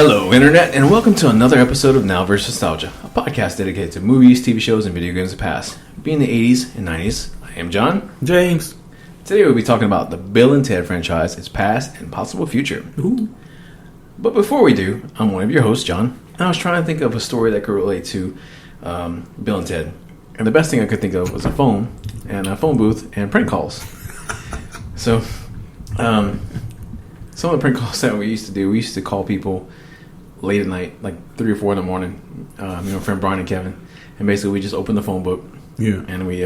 Hello, Internet, and welcome to another episode of Now vs. Nostalgia, a podcast dedicated to movies, TV shows, and video games of the past. Being the 80s and 90s, I am Jon. James. Today we'll be talking about the Bill and Ted franchise, its past and possible future. Ooh. But before we do, I'm one of your hosts, Jon, and I was trying to think of a story that could relate to Bill and Ted. And the best thing I could think of was a phone, and a phone booth, and prank calls. So, some of the prank calls that we used to call people late at night, like 3 or 4 in the morning. Friend Brian and Kevin, and basically we just open the phone book, and we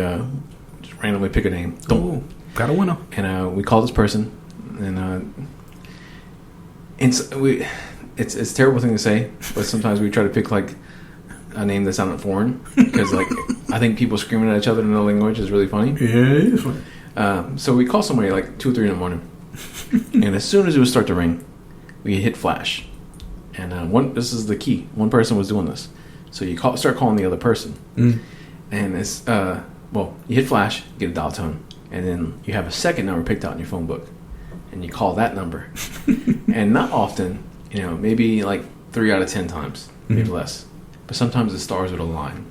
just randomly pick a name. Oh, got a winner. And we call this person, and it's a terrible thing to say, but sometimes we try to pick like a name that sounded foreign because like I think people screaming at each other in another language is really funny. Yeah, it is funny. So we call somebody like 2 or 3 in the morning, and as soon as it would start to ring, we hit flash. And this is the key. One person was doing this, so you start calling the other person, and it's you hit flash, you get a dial tone, and then you have a second number picked out in your phone book, and you call that number, and not often, maybe like 3 out of 10 times, maybe less, but sometimes the stars would align,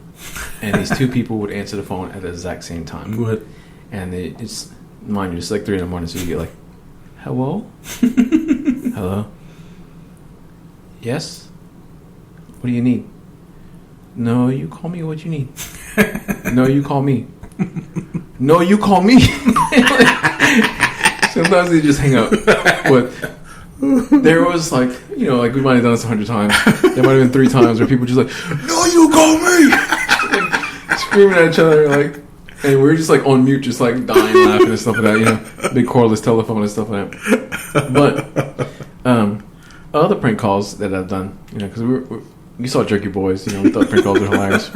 and these 2 people would answer the phone at the exact same time. What? And it's mind you, it's like 3 in the morning, so you get like, hello, hello. Yes? What do you need? No, you call me what you need. No, you call me. No, you call me. Sometimes they just hang up. But there was like we might have done this 100 times. There might have been 3 times where people just like, no, you call me. Like, screaming at each other, like, and we were just like on mute, just like dying laughing and stuff like that. Big cordless telephone and stuff like that. But other prank calls that I've done, because we saw Jerky Boys, we thought prank calls were hilarious.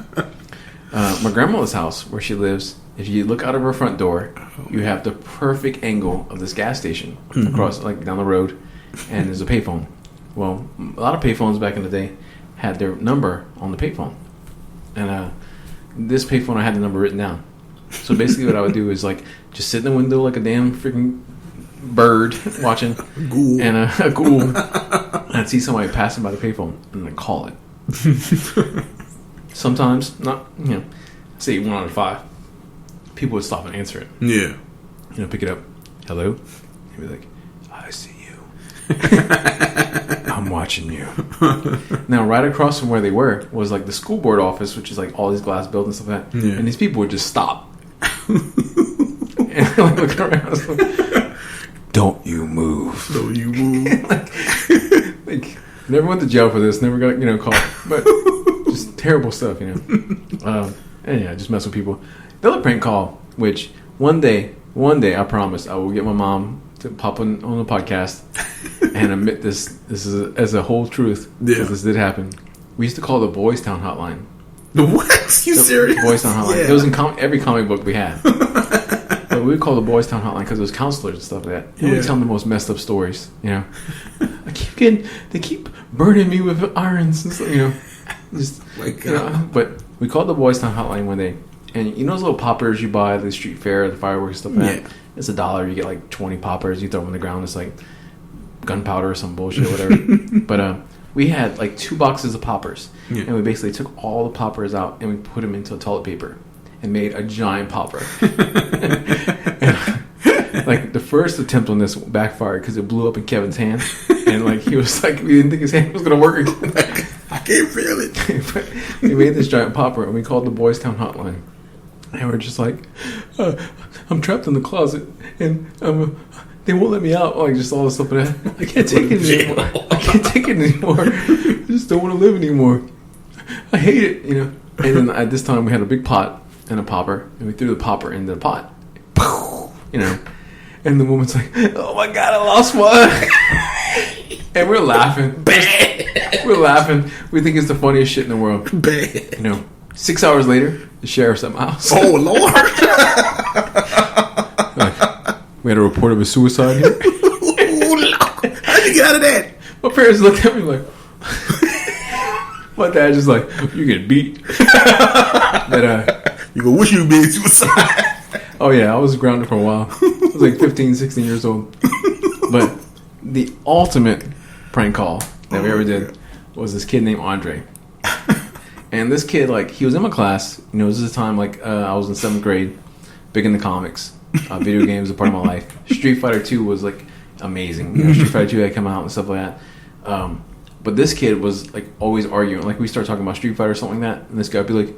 My grandmother's house, where she lives, if you look out of her front door, you have the perfect angle of this gas station across, like down the road, and there's a payphone. Well, a lot of payphones back in the day had their number on the payphone, and this payphone I had the number written down. So basically, what I would do is like just sit in the window like a damn freaking bird watching Ghoul. And a ghoul, and I'd see somebody passing by the payphone and I'd call it. Sometimes not, say 1 out of 5 people would stop and answer it. Yeah. Pick it up. Hello. He'd be like, I see you. I'm watching you. Now right across from where they were was like the school board office, which is like all these glass buildings and stuff like that. Yeah. And these people would just stop and like look around. Don't you move. Don't you move. like, never went to jail for this. Never got, caught. But just terrible stuff, And just mess with people. The other prank call, which one day, I promise, I will get my mom to pop on the podcast and admit this is as a whole truth. Yeah. Because this did happen. We used to call the Boys Town Hotline. The what? You serious? Boys Town Hotline. Yeah. It was in every comic book we had. But we would call the Boys Town Hotline because it was counselors and stuff like that. They would tell them the most messed up stories. They keep burning me with irons and stuff. Just but we called the Boys Town Hotline one day, and those little poppers you buy at the street fair, the fireworks stuff like that. It's $1. You get like 20 poppers. You throw them on the ground. It's like gunpowder or some bullshit, whatever. But we had like 2 boxes of poppers, and we basically took all the poppers out and we put them into toilet paper and made a giant popper. And, like the first attempt on this backfired because it blew up in Kevin's hand, and like he was like, we didn't think his hand was gonna work again. I can't feel it. But we made this giant popper and we called the Boys Town Hotline, and we're just like, I'm trapped in the closet and they won't let me out, like just all this stuff. But I can't take it anymore. I can't take it anymore. I just don't want to live anymore. I hate it, And then at this time we had a big pot and a popper, and we threw the popper into the pot. And the woman's like, oh my God, I lost one. And we're laughing. We're laughing. We think it's the funniest shit in the world. 6 hours later, the sheriff's at my house. Oh, Lord. We had a report of a suicide here. How'd you get out of that? My parents looked at me like, my dad just like, you get beat. But you go wish you made suicide. Oh yeah, I was grounded for a while. I was like 15, 16 years old. But the ultimate prank call that we ever did was this kid named Andre. And this kid, like, he was in my class. You know, this is a time, like, I was in 7th grade, big into comics. Video games are part of my life. Street Fighter 2 was, like, amazing. You know, Street Fighter 2 had come out and stuff like that. But this kid was, like, always arguing. Like, we start talking about Street Fighter or something like that, and this guy would be like,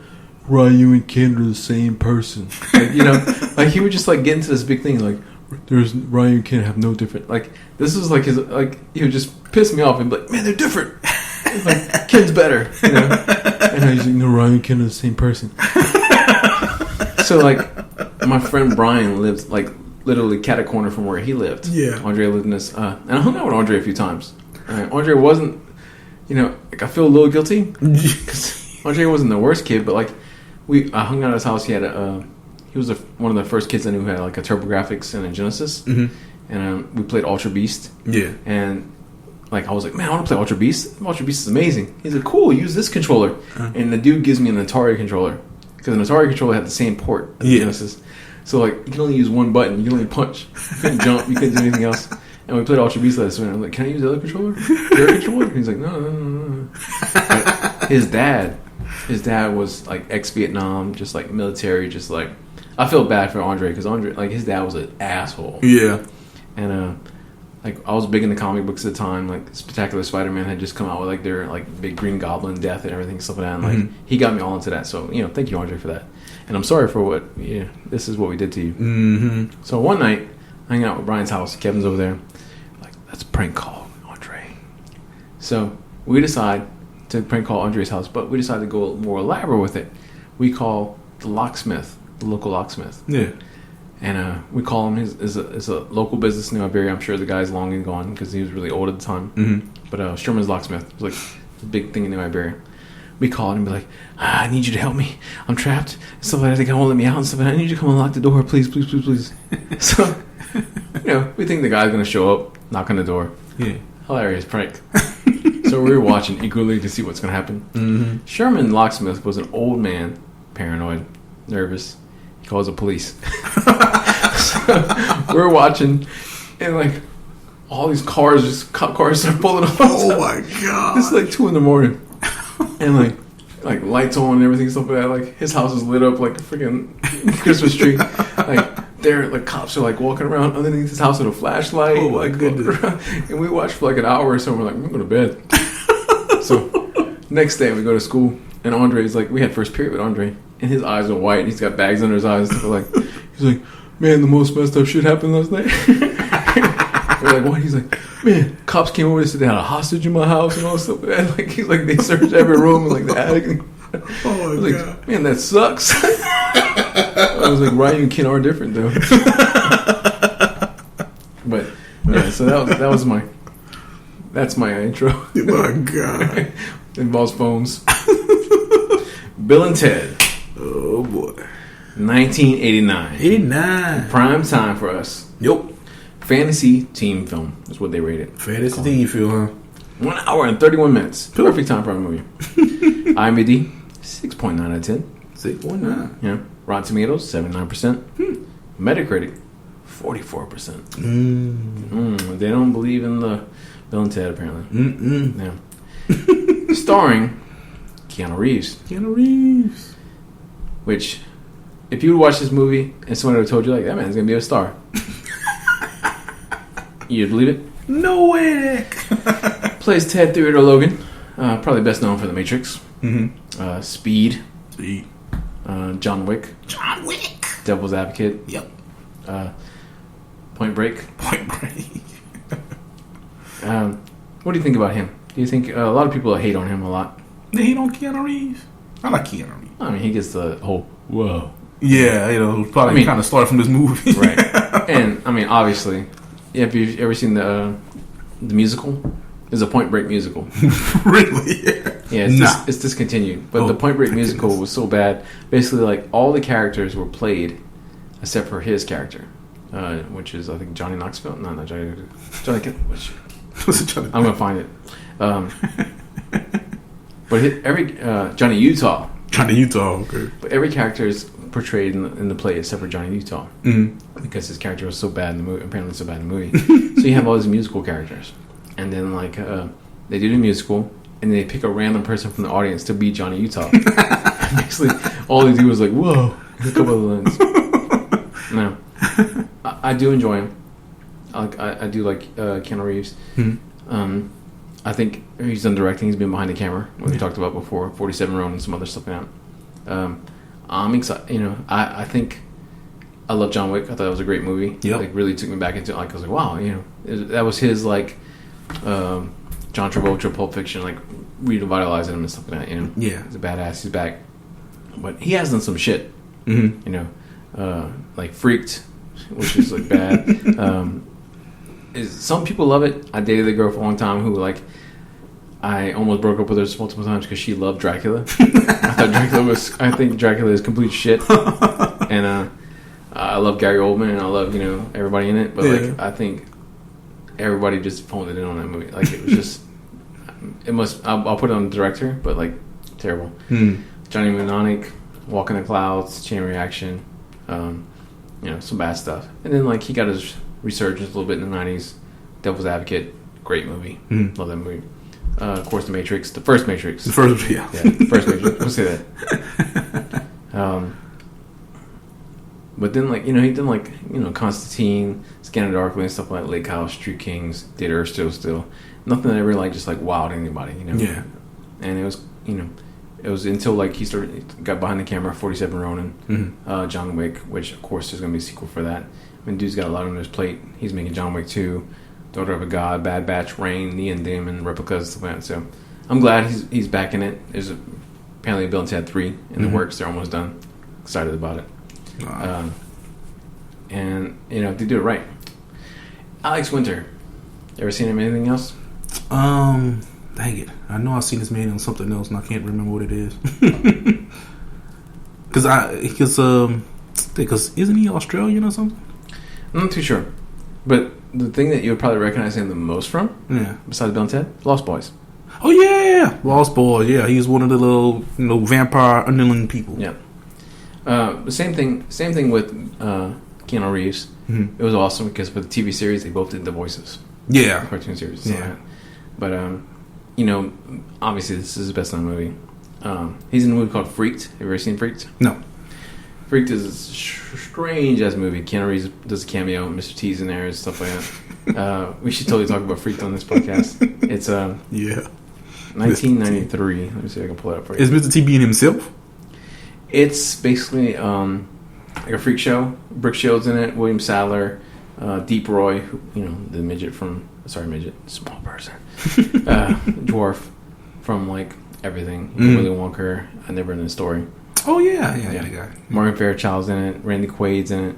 Ryu and Ken are the same person. Like, you know, like, he would just, like, get into this big thing, like, there's Ryu and Ken have no different. Like, this was, like, his, like, he would just piss me off and be like, man, they're different. Like, Ken's better, you know? And I was like, no, Ryu and Ken are the same person. So, like, my friend Brian lived, like, literally cat a corner from where he lived. Yeah. Andre lived in this, and I hung out with Andre a few times. Andre wasn't, you know, like, I feel a little guilty because Andre wasn't the worst kid, but, like, I hung out at his house. He had he was one of the first kids I knew who had, like, a TurboGrafx and a Genesis. Mm-hmm. And we played Ultra Beast. Yeah. And, like, I was like, man, I want to play Ultra Beast. Ultra Beast is amazing. He's like, cool, use this controller. And the dude gives me an Atari controller. Because an Atari controller had the same port as the Genesis. So, like, you can only use one button. You can only punch. You couldn't jump. You couldn't do anything else. And we played Ultra Beast last night. I'm like, can I use the other controller? Your controller? And he's like, no. But his dad was, like, ex-Vietnam, just, like, military, just, like... I feel bad for Andre, because Andre, like, his dad was an asshole. Yeah. And, like, I was big into comic books at the time. Like, Spectacular Spider-Man had just come out with, like, their, like, big Green Goblin death and everything, stuff like that. And, like, he got me all into that. So, you know, thank you, Andre, for that. And I'm sorry for what, this is what we did to you. Mm-hmm. So one night, hanging out with Brian's house, Kevin's over there, like, let's prank call Andre. So we decide to prank call Andre's house, but we decide to go more elaborate with it. We call the locksmith, the local locksmith. Yeah. And we call him, is a local business in Iberia. I'm sure the guy's long and gone because he was really old at the time. Mm-hmm. But Sherman's Locksmith was like a big thing in Iberia. We call him and be like, I need you to help me. I'm trapped. Stuff like that. They won't let me out and stuff. I need you to come unlock the door, please. So, you know, we think the guy's going to show up, knock on the door. Yeah. Hilarious prank. So we were watching eagerly to see what's going to happen. Mm-hmm. Sherman Locksmith was an old man, paranoid, nervous. He calls the police. So we're watching, and like all these cars, cop cars start pulling off. Oh my god! It's like 2 a.m, and like lights on and everything, stuff like that. Like his house is lit up like a freaking Christmas tree. Like cops are like walking around underneath his house with a flashlight. Oh my goodness! And we watched for like an hour or so. And we're like, we're going to bed. So next day we go to school, and Andre's like, we had first period with Andre. And his eyes are white, and he's got bags under his eyes. And he's like, man, the most messed up shit happened last night. We're like, what? He's like, man, cops came over and said they had a hostage in my house and all this stuff. And like, he's like, they searched every room and like the attic. Oh my god, like, man, that sucks. I was like, Ryan and Ken are different though. But yeah, so that's my intro. Oh my god, it involves phones. Bill and Ted. Oh boy. 1989. 89. Prime time for us. Yep. Fantasy team film is what they rated. Fantasy team film, huh? 1 hour and 31 minutes. Perfect time for a movie. IMDb, 6.9 out of 10. 6.9. Yeah. Rotten Tomatoes, 79%. Metacritic, 44%. They don't believe in the Bill and Ted, apparently. Yeah. Starring Keanu Reeves. Which, if you would watch this movie and someone would have told you, like, that man's going to be a star, you'd believe it? No way. Plays Ted Theodore Logan. Probably best known for The Matrix. Mm-hmm. Speed. John Wick. Devil's Advocate. Yep. Point Break. What do you think about him? Do you think a lot of people hate on him a lot? They hate on Keanu Reeves? I like Keanu Reeves. I mean, he gets the whole whoa. Yeah, probably kind of started from this movie. Right. And, I mean, obviously, if you've ever seen the musical, there's a Point Break musical. Really? Yeah, it's discontinued. But the Point Break musical was so bad. Basically, like, all the characters were played except for his character, which is, I think, Johnny Knoxville. No, not Johnny. I'm going to find it. But every Johnny Utah. Okay. But every character is portrayed in the play except for Johnny Utah, because his character was so bad in the movie. Apparently, so bad in the movie. So you have all these musical characters, and then like they do the musical, and they pick a random person from the audience to be Johnny Utah. Basically, all they do is like, whoa, a couple of lines. No, I do enjoy him. I do like Keanu Reeves. Mm-hmm. I think he's done directing. He's been behind the camera, what we talked about before, 47 Ronin and some other stuff like that. I'm excited. You know, I think I love John Wick. I thought that was a great movie. Yep. Like, really took me back into it. Like, I was like, wow, you know, that was his, like, John Travolta, Pulp Fiction, like, revitalizing him and stuff like that, you know? Yeah. He's a badass. He's back. But he has done some shit, Mm-hmm. you know? Like, Freaked, which is, like, bad. Some people love it. I dated a girl for a long time who, like, I almost broke up with her multiple times because she loved Dracula. I think Dracula is complete shit. And I love Gary Oldman and I love, you know, everybody in it. But like, I think everybody just phoned it in on that movie. Like, it was just, I'll put it on the director, but like, terrible. Johnny Mnemonic, Walk in the Clouds, Chain Reaction, you know, some bad stuff. And then like, he got his resurgence a little bit in the 90s. Devil's Advocate, great movie. Love that movie. Of course, The Matrix, the first Matrix. The first, yeah. The first Matrix. We'll say that. But then, like, you know, he did, like, you know, Constantine, Scanner Darkly, and stuff like Lake House, Street Kings, did Earth Still. Nothing that ever, like, just, like, wowed anybody, you know? Yeah. And it was, you know, it was until, like, he got behind the camera, 47 Ronin, John Wick, which, of course, there's going to be a sequel for that. I mean, dude's got a lot on his plate. He's making John Wick 2, Daughter of a God, Bad Batch, Rain, Neon Demon, Replicas, stuff like that. So I'm glad he's back in it. There's apparently Bill and Ted 3 in the works. They're almost done. Excited about it. Wow. And, you know, they do it right. Alex Winter. You ever seen him in anything else? Dang it. I know I've seen this man on something else and I can't remember what it is. Because isn't he Australian or something? I'm not too sure. But the thing that you would probably recognize him the most from, besides Bill and Ted, Lost Boys. Oh, yeah. Lost Boys, yeah. He's one of the little, you know, vampire underling people. Yeah. The same thing with Keanu Reeves. It was awesome because for the TV series, they both did the voices. Yeah. The cartoon series. Yeah. But, you know, obviously this is his best known movie. He's in a movie called Freaked. Have you ever seen Freaked? No. Freaked is a strange ass movie. Keanu Reeves does a cameo. Mr. T's in there and stuff like that. We should totally talk about Freaked on this podcast. It's 1993. Let me see if I can pull it up for you. Is Mr. T being himself? It's basically like a freak show. Brooke Shields in it. William Sadler, Deep Roy, who, you know, the small person, dwarf from like everything. Willy Wonka, I Never Ending Story. Oh yeah. Morgan Fairchild's in it. Randy Quaid's in it.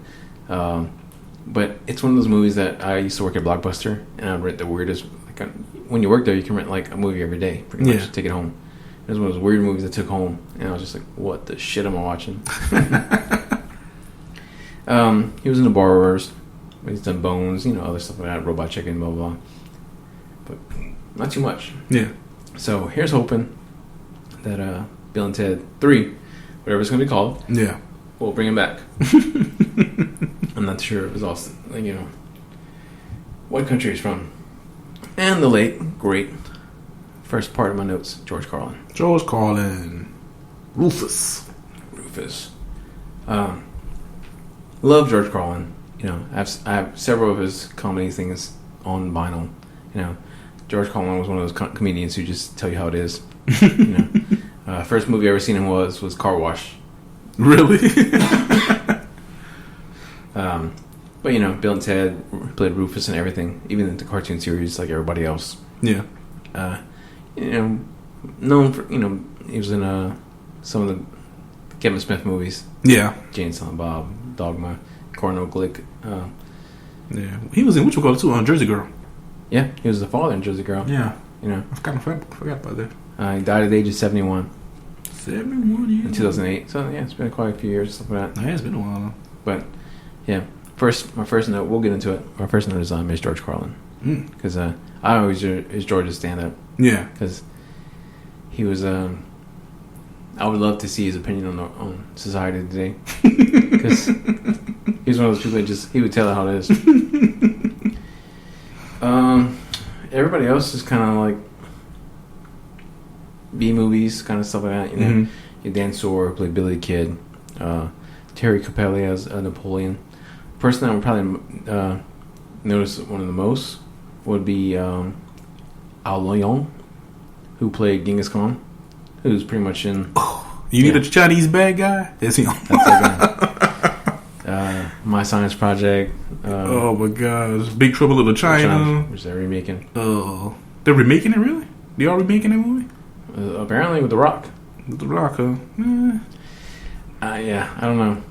But it's one of those movies that I used to work at Blockbuster, and I'd rent the weirdest. Like, when you work there, you can rent like a movie every day, pretty much. Take it home. It was one of those weird movies I took home, and I was just like, "What the shit am I watching?" He was in The Borrowers. He's done Bones, you know, other stuff like that, Robot Chicken, blah blah. But not too much. Yeah. So here's hoping that Bill and Ted 3, whatever it's going to be called, we'll bring him back. I'm not sure if it's also, you know, what country he's from. And the late, great, first part of my notes, George Carlin. Rufus. Love George Carlin. You know, I have several of his comedy things on vinyl. You know, George Carlin was one of those comedians who just tell you how it is. You know, first movie I ever seen him was Car Wash. Really? But you know, Bill and Ted played Rufus and everything, even in the cartoon series, like everybody else. Yeah. You know, known for, you know, he was in some of the Kevin Smith movies. Yeah. Jane and Silent Bob, Dogma, Cornell Glick. Yeah. He was in what you call it too, on Jersey Girl. Yeah, he was the father in Jersey Girl. Yeah. You know, I kind of forgot about that. he died at the age of 71. 71 years. In 2008. So yeah, it's been quite a few years, stuff like that. Yeah, it's been a while though. But yeah, my first note, we'll get into it. My first note is Miss George Carlin, because I always is George's stand up. Yeah, because he was. I would love to see his opinion on society today, because he's one of those people that he would tell it how it is. Everybody else is kind of like B movies, kind of stuff like that. You know, Dan Soar played Billy the Kid. Terry Capelli as Napoleon. The person I would probably notice one of the most would be Al Leong, who played Genghis Khan, who's pretty much in. You need a Chinese bad guy? Is he? That's that guy. My Science Project. Oh my gosh, Big Trouble in Little China. Which they're remaking. Oh, they're remaking it, really? They are remaking that movie? Apparently with The Rock. With The Rock, huh? Yeah, I don't know.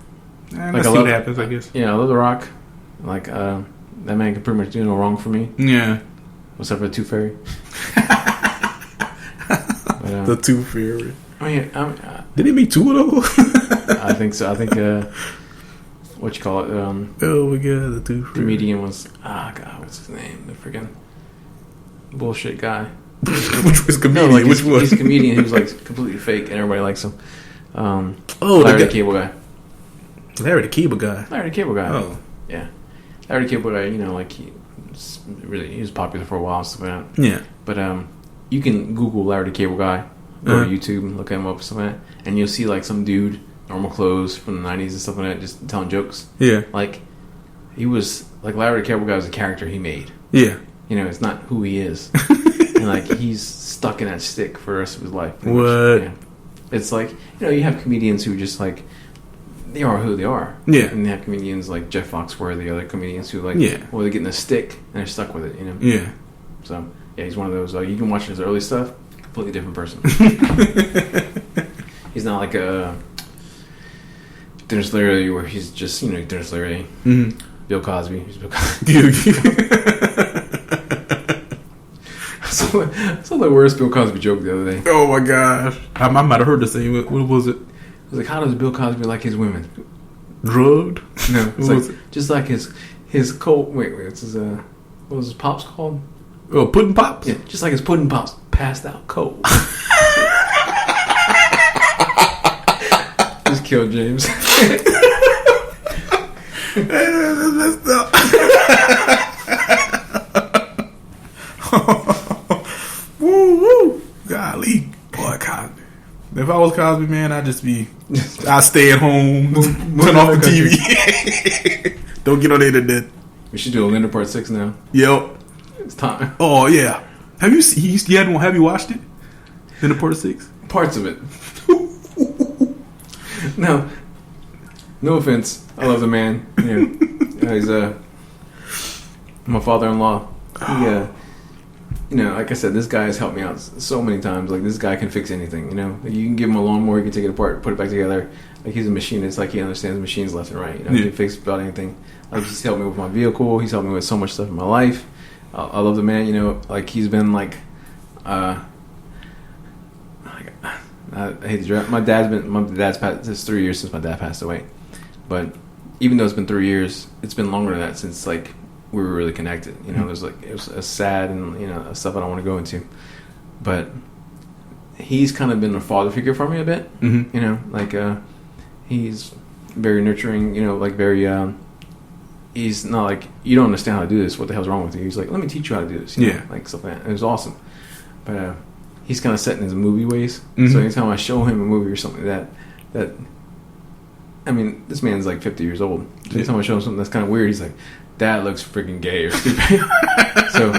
Let's see what happens, I guess. Yeah, I love The Rock. Like, that man can pretty much do no wrong for me. Yeah. Except for the Tooth Fairy. The Tooth Fairy. I mean, did he make two of those? I think so. I think, what you call it? Oh my god, the Tooth Fairy. Comedian was, God, what's his name? The freaking bullshit guy. Which was comedian? No, like Which one? He's a comedian who's like completely fake and everybody likes him. Larry the Cable Guy. Larry the Cable Guy. Larry the Cable Guy. Oh. Yeah. Larry the Cable Guy, you know, like he was popular for a while, stuff like that. Yeah. But you can Google Larry the Cable Guy, go to YouTube and look him up, stuff like that, and you'll see like some dude, normal clothes from the 90s and stuff like that, just telling jokes. Yeah. Like, he was, like Larry the Cable Guy was a character he made. Yeah. You know, it's not who he is. And like, he's stuck in that stick for the rest of his life. What? Yeah. It's like, you know, you have comedians who just like, they are who they are. Yeah. And they have comedians like Jeff Foxworthy, the other comedians who like, well, they're getting a stick and they're stuck with it, you know? Yeah. So, yeah, he's one of those. You can watch his early stuff, completely different person. He's not like a Dennis Leary where he's just, you know, Dennis Leary. Mm-hmm. Bill Cosby. He's Bill Cosby. I saw the worst Bill Cosby joke the other day. Oh my gosh. I might have heard the same. What was it? It was like, how does Bill Cosby like his women? Drugged? No. It's like, just like his cold. Wait. It's his, what was his pops called? Oh, Pudding Pops? Yeah, just like his Pudding Pops passed out cold. Just killed James. That's messed up. Woo. Golly. Boy, Cosby. If I was Cosby, man, I'd stay at home, turn off the TV. Don't get on the internet. We should do a Linda Part 6 now. Yep. It's time. Oh, yeah. Have you watched it? Linda Part 6? Parts of it. No offense. I love the man. Yeah. He's my father-in-law. He, you know, like I said, this guy has helped me out so many times. Like, this guy can fix anything, you know. Like, you can give him a lawnmower, he can take it apart, put it back together. Like, he's a machinist. Like, he understands machines left and right. You know, he can fix about anything. Like, he's helped me with my vehicle. He's helped me with so much stuff in my life. I love the man, you know. Like, he's been, like, I hate to drop. My dad's passed. It's 3 years since my dad passed away. But even though it's been 3 years, it's been longer than that since, like, we were really connected. You know, it was a sad and, you know, stuff I don't want to go into. But he's kind of been a father figure for me a bit. Mm-hmm. You know, like, he's very nurturing, you know, like very, he's not like, you don't understand how to do this. What the hell's wrong with you? He's like, let me teach you how to do this. You know, like stuff like that. It was awesome. But, he's kind of set in his movie ways. Mm-hmm. So anytime I show him a movie or something that I mean, this man's like 50 years old. So anytime I show him something that's kind of weird, he's like, that looks freaking gay or stupid. So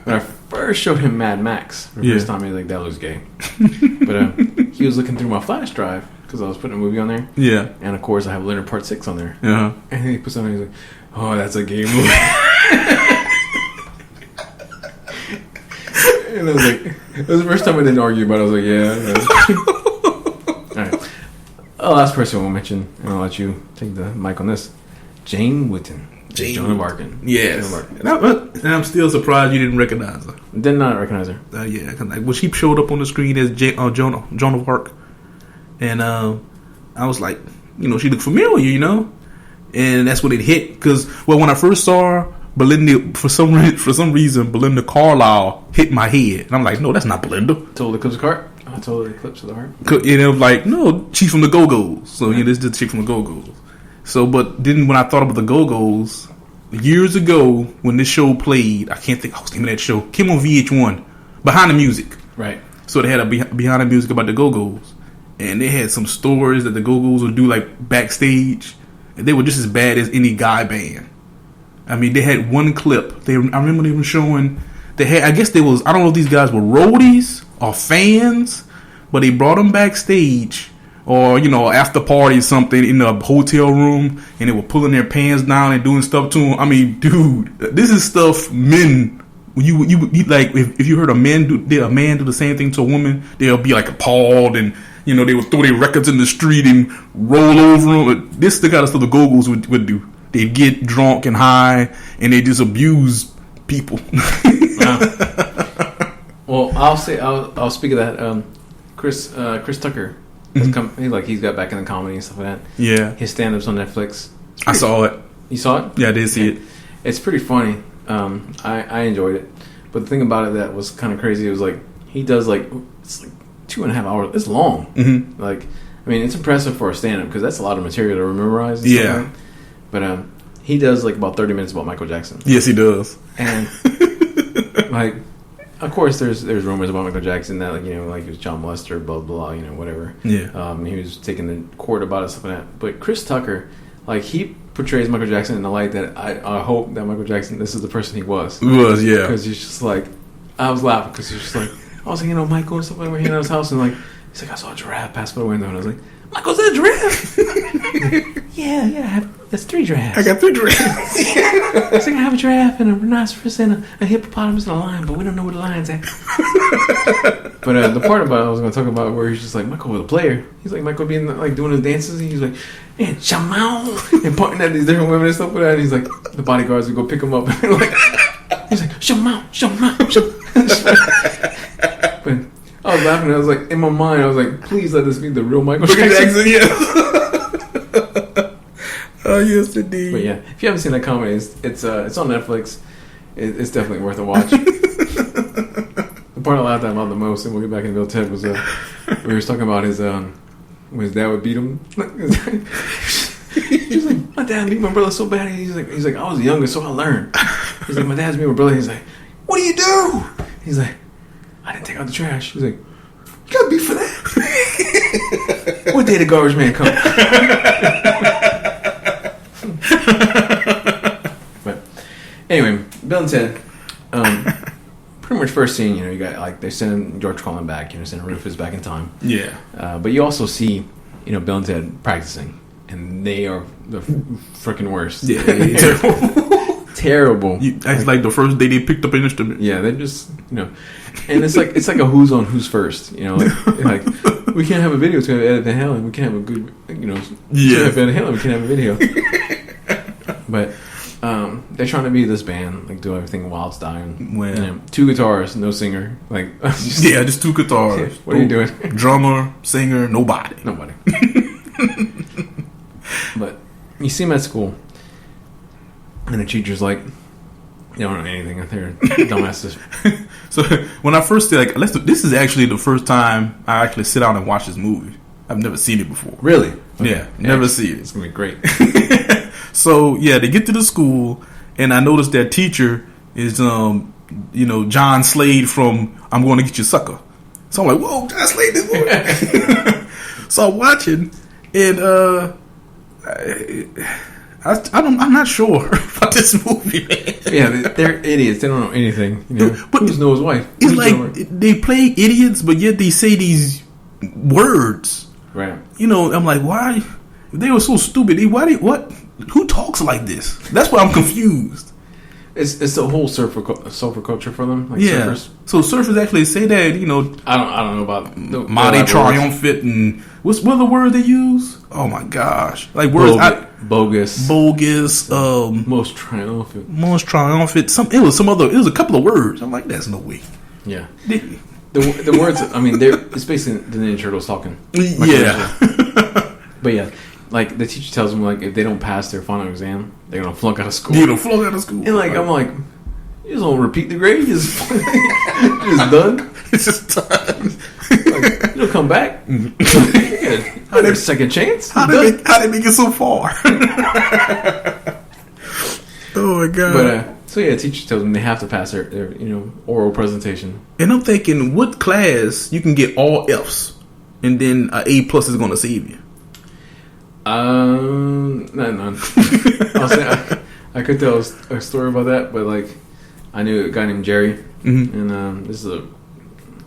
when I first showed him Mad Max, the first time, he was like, that looks gay. But he was looking through my flash drive because I was putting a movie on there. Yeah. And of course, I have Leonard Part 6 on there. Uh-huh. And he puts it on, he's like, oh, that's a gay movie. And I was like, it was the first time I didn't argue about it. I was like, yeah. All right. The last person we'll mention, and I'll let you take the mic on this. Jane Whitten. Joan of Arc. Yes. And I'm still surprised you didn't recognize her. Did not recognize her. Yeah. Well, she showed up on the screen as Joan of Arc. And I was like, you know, she looked familiar, you know? And that's when it hit. Because, well, when I first saw her, Belinda, for some reason, Belinda Carlisle hit my head. And I'm like, no, that's not Belinda. Total Eclipse of the Heart? Oh, Total Eclipse of the Heart? And it was like, no, she's from the Go-Go's. So, yeah, this is the chick from the Go-Go's. So, but then when I thought about the Go-Go's, years ago, when this show played, I can't think, I was thinking of that show, came on VH1, Behind the Music. Right. So they had a behind the music about the Go-Go's, and they had some stories that the Go-Go's would do like backstage, and they were just as bad as any guy band. I mean, they had one clip. I remember they were showing. They had. I guess they was. I don't know if these guys were roadies or fans, but they brought them backstage, or after party or something in the hotel room, and they were pulling their pants down and doing stuff to them. I mean, dude, this is stuff men. You like if you heard a man do the same thing to a woman, they'll be like appalled, and they would throw their records in the street and roll over them. This is the kind of stuff the Go-Go's would do. They'd get drunk and high, and they just abuse people. Well, I'll speak of that. Chris Tucker, he's got back in the comedy and stuff like that. Yeah, his stand-ups on Netflix. I saw it. You saw it? Yeah, I did see it. It's pretty funny. I enjoyed it, but the thing about it that was kind of crazy, it was like he does it's like 2.5 hours. It's long. Mm-hmm. It's impressive for a stand-up because that's a lot of material to memorize. And yeah, stuff like but he does about 30 minutes about Michael Jackson. Yes, he does. And of course, there's rumors about Michael Jackson that he was child molester, blah blah, whatever. Yeah. He was taken to court about it, stuff like that. But Chris Tucker, he portrays Michael Jackson in the light that I hope that Michael Jackson, this is the person he was. He was, yeah. Because he's just I was laughing because he's just I was hanging out with Michael and stuff like that. We're hanging out at his house and he's like, I saw a giraffe pass by the window, and I was like, Michael's that giraffe? yeah, that's 3 giraffes. I got 3 giraffes. It's I have a giraffe and a rhinoceros and a hippopotamus and a lion, but we don't know where the lion's at. But the part about I was going to talk about where he's just Michael was a player. He's Michael being doing his dances. And he's and Shamal and pointing at these different women and stuff like that. And he's the bodyguards would go pick him up. And he's Shamal. But I was laughing. I was in my mind, I was please let this be the real Michael Jackson. Yeah. Oh yes, indeed. But yeah, if you haven't seen that comedy, it's on Netflix. It's definitely worth a watch. The part I laughed at about the most, and we'll get back into Bill Ted, was we were talking about his when his dad would beat him. He was my dad beat my brother so bad. He's like I was the youngest, so I learned. He's my dad's beat my brother. He's what do you do? He's I didn't take out the trash. He's you got beat for that. What day did the garbage man come? But anyway, Bill and Ted. Pretty much first scene, you got they're sending George Carlin back, sending Rufus back in time. Yeah. But you also see, Bill and Ted practicing, and they are the freaking worst. Yeah. Terrible. It's the first day they picked up an instrument. Yeah, they just and it's like a who's on who's first. We can't have a video to edit the hell, and we can't have a good yeah. Van Halen, we can't have a video. But they're trying to be this band, do everything while it's dying. Well, 2 guitars, no singer. Just 2 guitars. What are you doing? Drummer, singer, nobody. But you see them at school, and the teacher's they don't know anything. They're dumbasses. So when I first did, this is actually the first time I actually sit down and watch this movie. I've never seen it before. Really? Okay. Yeah, never seen it. It's gonna be great. So yeah, they get to the school, and I noticed that teacher is John Slade from I'm Going to Get You Sucker. So I'm whoa, John Slade this movie. So I'm watching, and I'm not sure about this movie, man. Yeah, they're idiots. They don't know anything. But who's Noah's wife? It's they play idiots, but yet they say these words. Right. I'm why? If they were so stupid, who talks like this? That's why I'm confused. It's the whole surfer culture for them. Surfers. So surfers actually say that. I don't know about Monty Triumphant and what are the word they use? Oh my gosh! Words bogus. Most triumphant. It was a couple of words. I'm that's no way. Yeah. The words. It's basically the Ninja Turtles talking. Yeah. But yeah. The teacher tells them, if they don't pass their final exam, they're going to flunk out of school. And I'm you just don't repeat the grade? You're just done? It's just done. You don't come back? How did a second chance? How did they get so far? Oh, my God. But, So yeah, teacher tells them they have to pass their oral presentation. And I'm thinking, what class you can get all Fs, and then an A+ is going to save you? None. I could tell a story about that, but like, I knew a guy named Jerry, and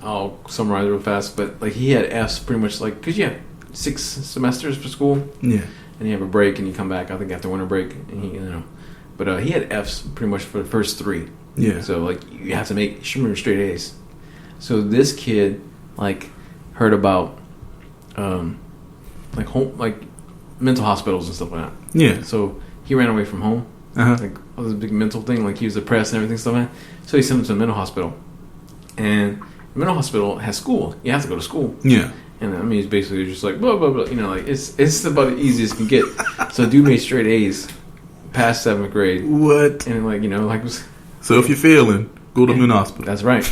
I'll summarize it real fast. But like, he had Fs pretty much like because you have 6 semesters for school, yeah, and you have a break and you come back. I think after winter break, and but he had Fs pretty much for the first 3. yeah. So like, you have to make straight A's. So this kid like heard about like mental hospitals and stuff like that. Yeah. So he ran away from home. Like all this big mental thing, like he was depressed and everything stuff like that. So he sent him to a mental hospital, and the mental hospital has school. You have to go to school. Yeah. And I mean, it's basically just like blah blah blah. Like it's about the easiest you can get. So dude made straight A's, past 7th grade. What? And like So if you're failing, go to mental hospital. That's right.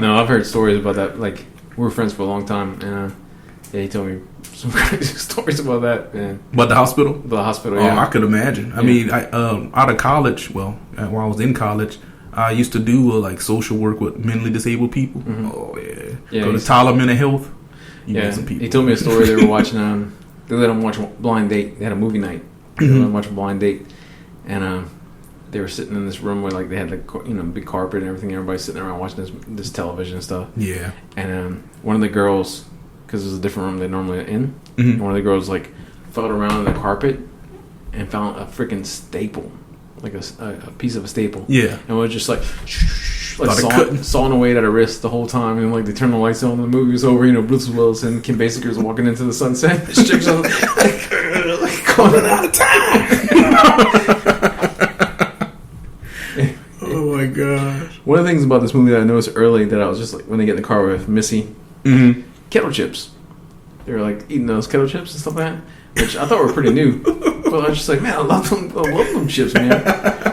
No, I've heard stories about that. Like, we were friends for a long time, and yeah, he told me some crazy stories about that. And But the hospital? The hospital, yeah. Oh, I could imagine. I mean, I out of college, while I was in college, I used to do like social work with mentally disabled people. Mm-hmm. Oh yeah. Go to Tyler Mental Health. Some people. He told me a story. They were watching. They let him watch Blind Date. They had a movie night. They let him watch Blind Date, and they were sitting in this room where like they had like big carpet and everything. Everybody's sitting around watching this television and stuff. Yeah. And one of the girls, because it was a different room they're normally in, mm-hmm. one of the girls like felt around in the carpet and found a freaking staple, like a piece of a staple. Yeah. And was just like sawing away at her wrist the whole time. And like they turned the lights on, the movie was over. Bruce Willis and Kim Basinger's walking into the sunset. This chick's like calling out of time. Oh my gosh. One of the things about this movie that I noticed early that I was just like, when they get in the car with Missy, kettle chips. They were like eating those kettle chips and stuff like that, which I thought were pretty new. But I was just like, man, I love them chips, man.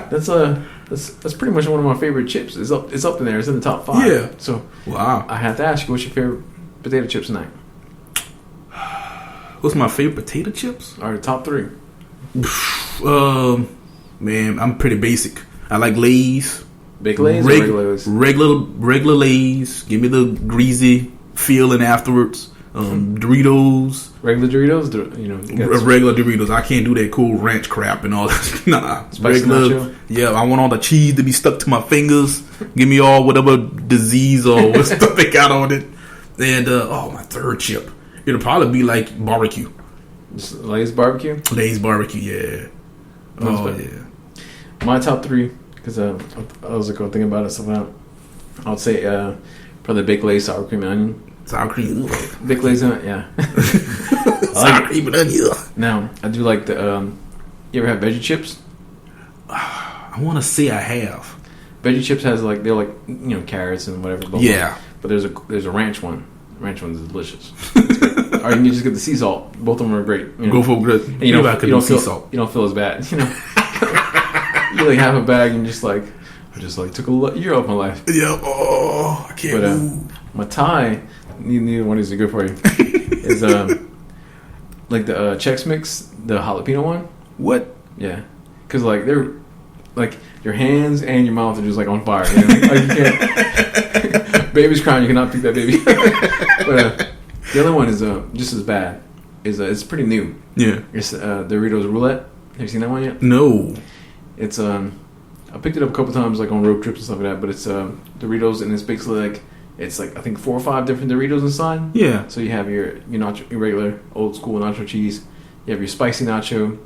That's pretty much one of my favorite chips. It's up in there. It's in the top 5. Yeah. So wow. I have to ask you, what's your favorite potato chips tonight? What's my favorite potato chips? All right, top 3. Man, I'm pretty basic. I like Lay's. Big Lay's or regular Lay's? Regular Lay's. Give me the greasy feeling afterwards. Doritos. Regular Doritos? Regular Doritos. I can't do that cool ranch crap and all that. Nah. Spicy nacho? Yeah, I want all the cheese to be stuck to my fingers. Give me all whatever disease or stuff they got on it. And, my third chip. It'll probably be like barbecue. Lay's barbecue? Lay's barbecue, yeah. Yeah. My top 3, because I was like thinking about it, so I would say probably Big Lay's sour cream and onion. Sour cream, Big Lay's yeah. Sour cream and onion. Now I do like the. You ever have veggie chips? I want to say I have. Veggie chips has like they're like carrots and whatever. Yeah. But there's a ranch one. Ranch one's delicious. Or you can just get the sea salt. Both of them are great. Go for good. And you don't feel as bad. You like have a bag and just like took a year off my life. Yeah. Oh, I can't move. My Thai, neither one is good for you. Is like the Chex Mix, the jalapeno one. What? Yeah, because like they're like your hands and your mouth are just like on fire. Like you can't. Baby's crying. You cannot pick that baby. But the other one is just as bad. It's pretty new. Yeah. It's Doritos Roulette. Have you seen that one yet? No. It's I picked it up a couple times like on road trips and stuff like that. But it's Doritos and it's basically like it's like I think 4 or 5 different Doritos inside. Yeah. So you have your nacho, your regular old school nacho cheese. You have your spicy nacho,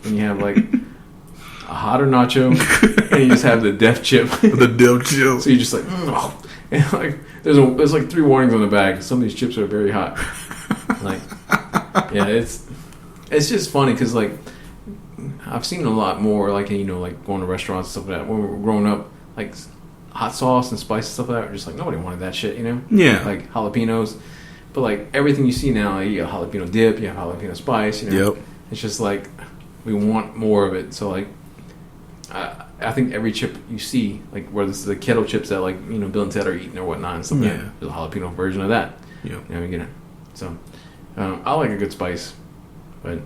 and you have like a hotter nacho, and you just have the death chip. The death chip. So you're just like, and like there's like 3 warnings on the bag. Some of these chips are very hot. Like, yeah, it's just funny because like I've seen a lot more like like going to restaurants and stuff like that when we were growing up, like hot sauce and spice and stuff like that. Just like nobody wanted that shit, Yeah. Like jalapenos, but like everything you see now, like, you have jalapeno dip, you have jalapeno spice. Yep. It's just like we want more of it. So like, I think every chip you see, like whether it's the kettle chips that like Bill and Ted are eating or whatnot and stuff like that, there's a jalapeno version of that. Yeah. You get it. So I like a good spice, but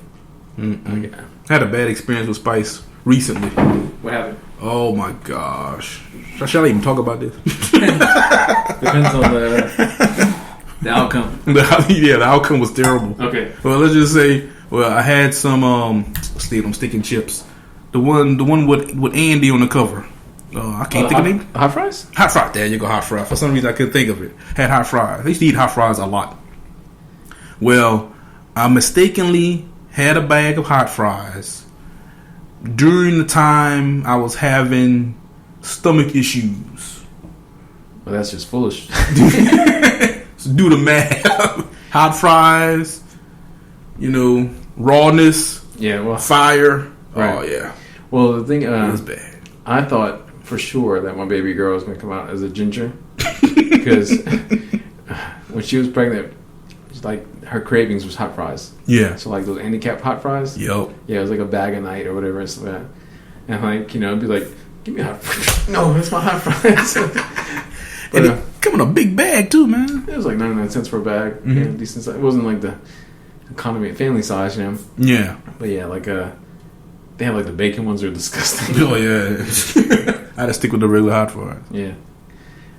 I had a bad experience with spice recently. What happened? Oh my gosh! Shall I even talk about this? Depends on the outcome. The outcome was terrible. Okay. Well, let's just say, I had some steak and chips. The one with Andy on the cover. I can't think of the name. Hot fries? Hot fries. There you go, hot fries. For some reason, I couldn't think of it. Had hot fries. I used to eat hot fries a lot. Well, I mistakenly had a bag of hot fries during the time I was having stomach issues. Well, that's just foolish. So do the math. Hot fries, rawness, fire. Right. Oh, yeah. Well, the thing, It was bad. I thought for sure that my baby girl was going to come out as a ginger. Because when she was pregnant, like her cravings was hot fries. Yeah. So like those handicapped hot fries. Yep. Yeah, it was like a bag a night or whatever. And stuff like that. And like, I'd be like, give me a hot fries. No, that's my hot fries. And it come in a big bag too, man. It was like 99 cents for a bag. Mm-hmm. Decent size. It wasn't like the economy family size, Yeah. But yeah, like they have like the bacon ones are disgusting. Oh yeah. I had to stick with the regular hot fries. Yeah.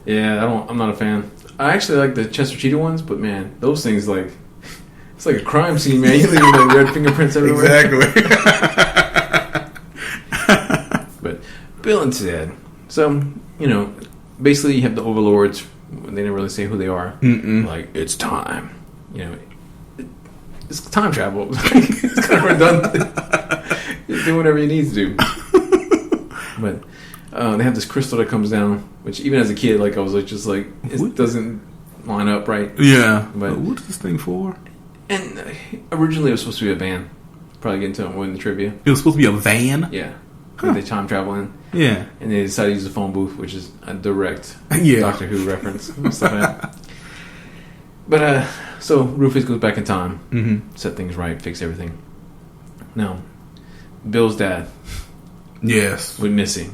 I'm not a fan. I actually like the Chester Cheetah ones, but man, those things it's like a crime scene, man. You leave like red fingerprints everywhere. Exactly. But Bill and Ted. So, basically you have the overlords. They didn't really say who they are. Mm-mm. Like, it's time. It's time travel. It's kind of redundant. You do whatever you need to do. But they have this crystal that comes down, which even as a kid, I was like, just like, it doesn't line up right. Yeah. But what's this thing for? And originally it was supposed to be a van. Probably get into it more in the trivia. It was supposed to be a van? Yeah. Huh. They time travel in. Yeah. And they decided to use a phone booth, which is a direct Doctor Who reference. Stuff like that. But, so Rufus goes back in time, set things right, fix everything. Now, Bill's dad. Yes. With Missy.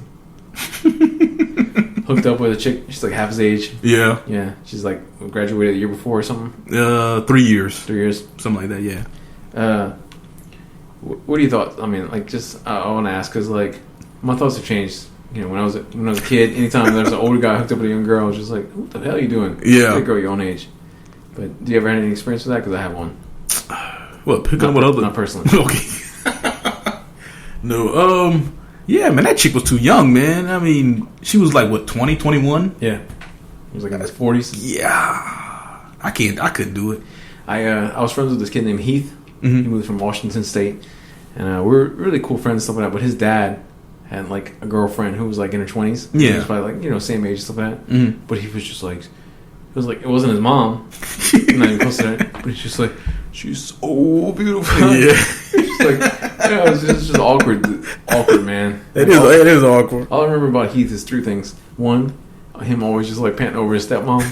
Hooked up with a chick, she's like half his age. Yeah. Yeah. She's like graduated the year before or something. 3 years. 3 years. Something like that, yeah. What do you thought? I mean, I want to ask, because my thoughts have changed. When I was a kid, anytime there was an older guy hooked up with a young girl, I was just like, what the hell are you doing? Yeah. That girl your own age. But do you ever have any experience with that? Because I have one. Well, pick up with other. Not personally. Okay. No, yeah, man, that chick was too young, man. I mean, she was like, what, 20, 21? Yeah. He was like in his 40s. Yeah. I couldn't do it. I was friends with this kid named Heath. Mm-hmm. He moved from Washington State. And we're really cool friends and stuff like that. But his dad had like a girlfriend who was like in her 20s. Yeah. He was probably like, same age and stuff like that. Mm-hmm. But he was just like, it wasn't his mom. Not even close to that. But he's just like, she's so beautiful. Yeah. It's just like, it's just awkward, man. It is awkward. All I remember about Heath is 3 things. 1, him always just like panting over his stepmom.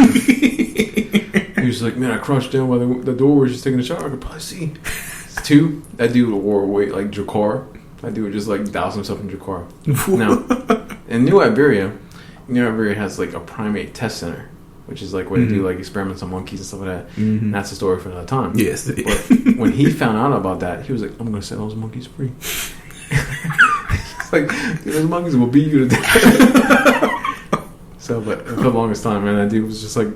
He was like, man, I crouched down by the door where she's taking a shower. I could probably see. 2, that dude wore weight like Jakar. That dude would just like douse himself in Jakar. Now, in New Iberia has like a primate test center, which is like where they do like experiments on monkeys and stuff like that. Mm-hmm. And that's a story for another time. Yes. But when he found out about that, he was like, I'm going to set those monkeys free. It's like, dude, those monkeys will beat you to death. So, but for the longest time, man, that dude was just like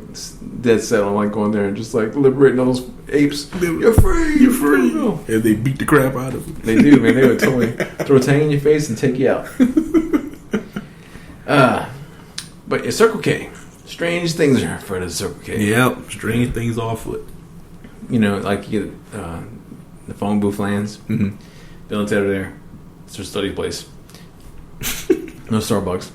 dead set on like going there and just like liberating all those apes. You're free. You're free. And they beat the crap out of them. They do, man. They would totally throw a tang in your face and take you out. But your Circle K. Strange things are afoot at Circle K. Yep. Strange things are afoot. Like you get the phone booth lands. Mm-hmm. Bill and Ted are there. It's their study place. No Starbucks.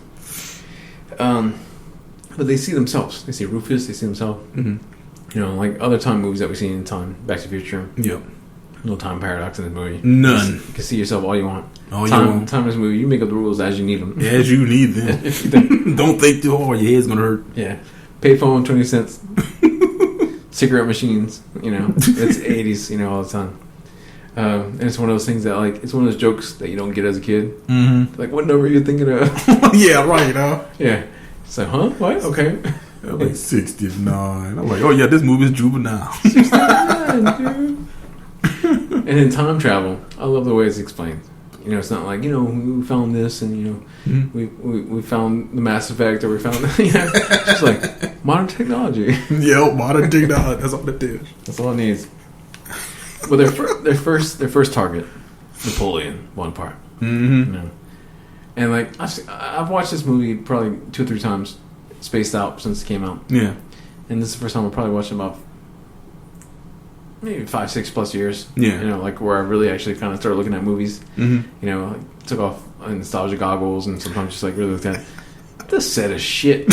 But they see themselves. They see Rufus. They see themselves. Mm-hmm. Like other time movies that we've seen in time. Back to the Future. Yep. No time paradox in this movie. None. You can see yourself all you want. Time in this movie, you make up the rules as you need them. As you need them. Don't think too hard. Your head's gonna hurt. Yeah. Payphone, 20 cents. Cigarette machines. It's 80s. All the time. And it's one of those things that it's one of those jokes that you don't get as a kid. Mm-hmm. Like, what number are you tthinking of? Yeah, right. Yeah. It's like, huh? What? Okay. I'm like 69. I'm like, oh yeah, this movie's juvenile. 69, dude. And in time travel, I love the way it's explained. You know, it's not like, you know, we found this and, you know, we found the Mass Effect or we found, you know, it's like modern technology. Yo, modern technology. That's all it is. That's all it needs. But their first target, Napoleon Bonaparte. Mm-hmm. You know, and like I've watched this movie probably 2 or 3 times, spaced out since it came out. Yeah. And this is the first time I've probably watched it about maybe 5, 6 plus years. Yeah. You know, like where I really actually kind of started looking at movies. Mm-hmm. You know, like, took off nostalgia goggles and sometimes just like really looked at this set is shit.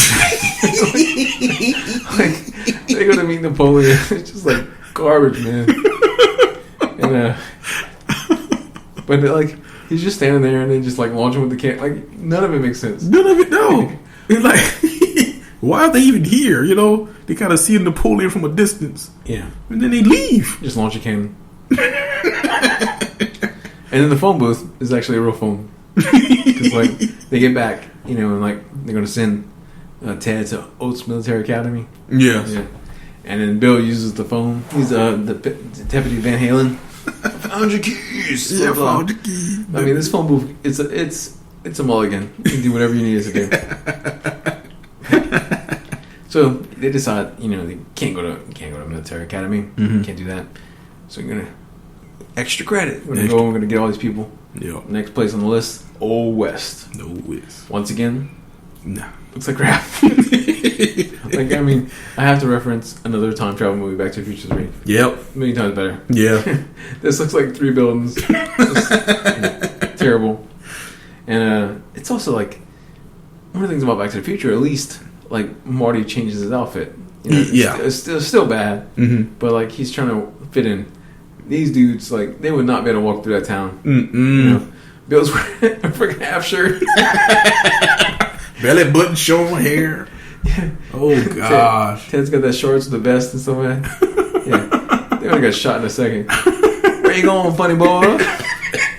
Like, they go to meet Napoleon. It's just like garbage, man. And but like he's just standing there and then just like launching with the can. Like none of it makes sense. None of it, no. It's like, why are they even here? You know, they kind of see Napoleon from a distance. Yeah. And then they leave. Just launch a cannon. And then the phone booth is actually a real phone. Because like they get back, you know, and like they're going to send Ted to Oates Military Academy. Yes. Yeah. And then Bill uses the phone. He's the Deputy Van Halen. I found your keys. Yeah, found your keys. I mean, this phone booth, it's a mulligan. You can do whatever you need it to do. So they decide, you know, they can't go to military academy. Mm-hmm. Can't do that. So we're gonna extra credit. We're gonna get all these people. Yeah. Next place on the list, Old West. No whiz. Once again, Nah. looks like crap. Like, I mean, I have to reference another time travel movie, Back to the Future 3. Yep. A million times better. Yeah. This looks like 3 buildings. Just, terrible. And it's also like one of the things about Back to the Future. At least like Marty changes his outfit. You know, Yeah. it's still bad, Mm-hmm. but like he's trying to fit in. These dudes, like, they would not be able to walk through that town. Mm-mm. You know, Bill's wearing a freaking half shirt. Belly button showing hair. Yeah. Oh gosh. Ted's got that shorts with the vest and stuff like that. Yeah, they would have got shot in a second. Where you going, funny boy?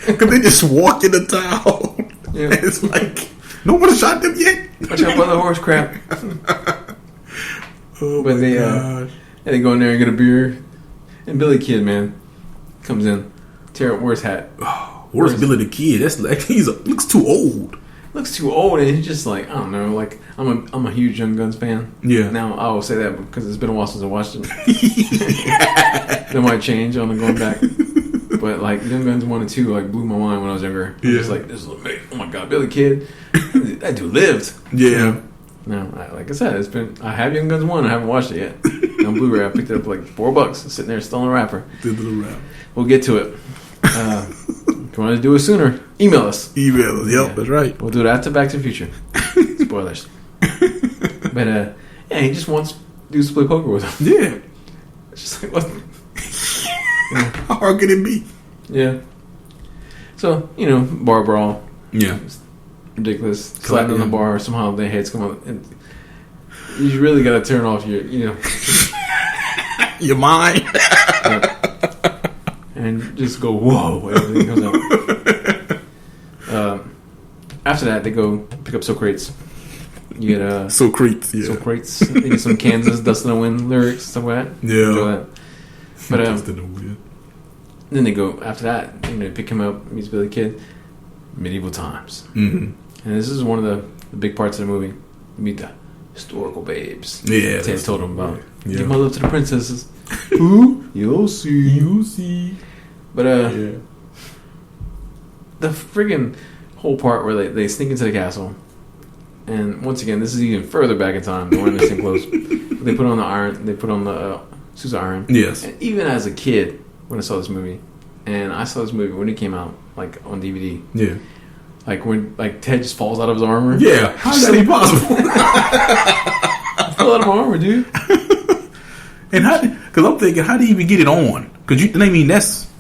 Because they just walk in the town. Yeah. And it's like, no one shot them yet. Watch out for the horse crap. Oh But my they gosh. they go in there and get a beer. And Billy Kid, man, comes in. Worst hat. Where's Billy the Kid? That's like looks too old. Looks too old, and he's just like, I don't know. Like, I'm a huge Young Guns fan. Yeah. Now I will say that because it's been a while since I watched it. That might change on the going back. But like Young Guns 1 and 2 like blew my mind when I was younger. Yeah. Just like, this is amazing. Oh my god, Billy Kid, that dude lived. Yeah. No, like I said, it's been. I have Young Guns 1. I haven't watched it yet. On Blu-ray, I picked it up for like $4. It's sitting there, still in a wrapper. Did the rap. We'll get to it. If you want to do it sooner, email us. Email us. Yep, Yeah. that's right. We'll do it after Back to the Future. Spoilers. But yeah, he just wants dudes to play poker with him. Yeah. It's just like, what? How hard can it be? Yeah. So, you know, bar brawl. Yeah. Ridiculous. Sliding on the bar. Somehow their heads come up. And you really got to turn off your, you know. Your mind. And just go, whoa, when everything comes out. After that, they go pick up Socrates. You get Socrates, yeah. Socrates. They get some Kansas, Dust in the Wind lyrics, stuff like that. Yeah. Enjoy that. But Dust in the Wind. then they go, after that, you know, pick him up, meets Billy Kid. Medieval times. Mm-hmm. And this is one of the big parts of the movie. You meet the historical babes. Yeah. Ted told them about. Yeah. Give my love to the princesses. Who? You'll see. You see. But Yeah. the friggin' whole part where they sneak into the castle, and once again, this is even further back in time. They're wearing the same clothes. They put on the iron. They put on the suits of iron. Yes. And even as a kid, when I saw this movie, and I saw this movie when it came out, like on DVD. Yeah. Like when Ted just falls out of his armor. Yeah. How is that even possible? Fell out of my armor, dude. And because I'm thinking, how do you even get it on? Because I mean,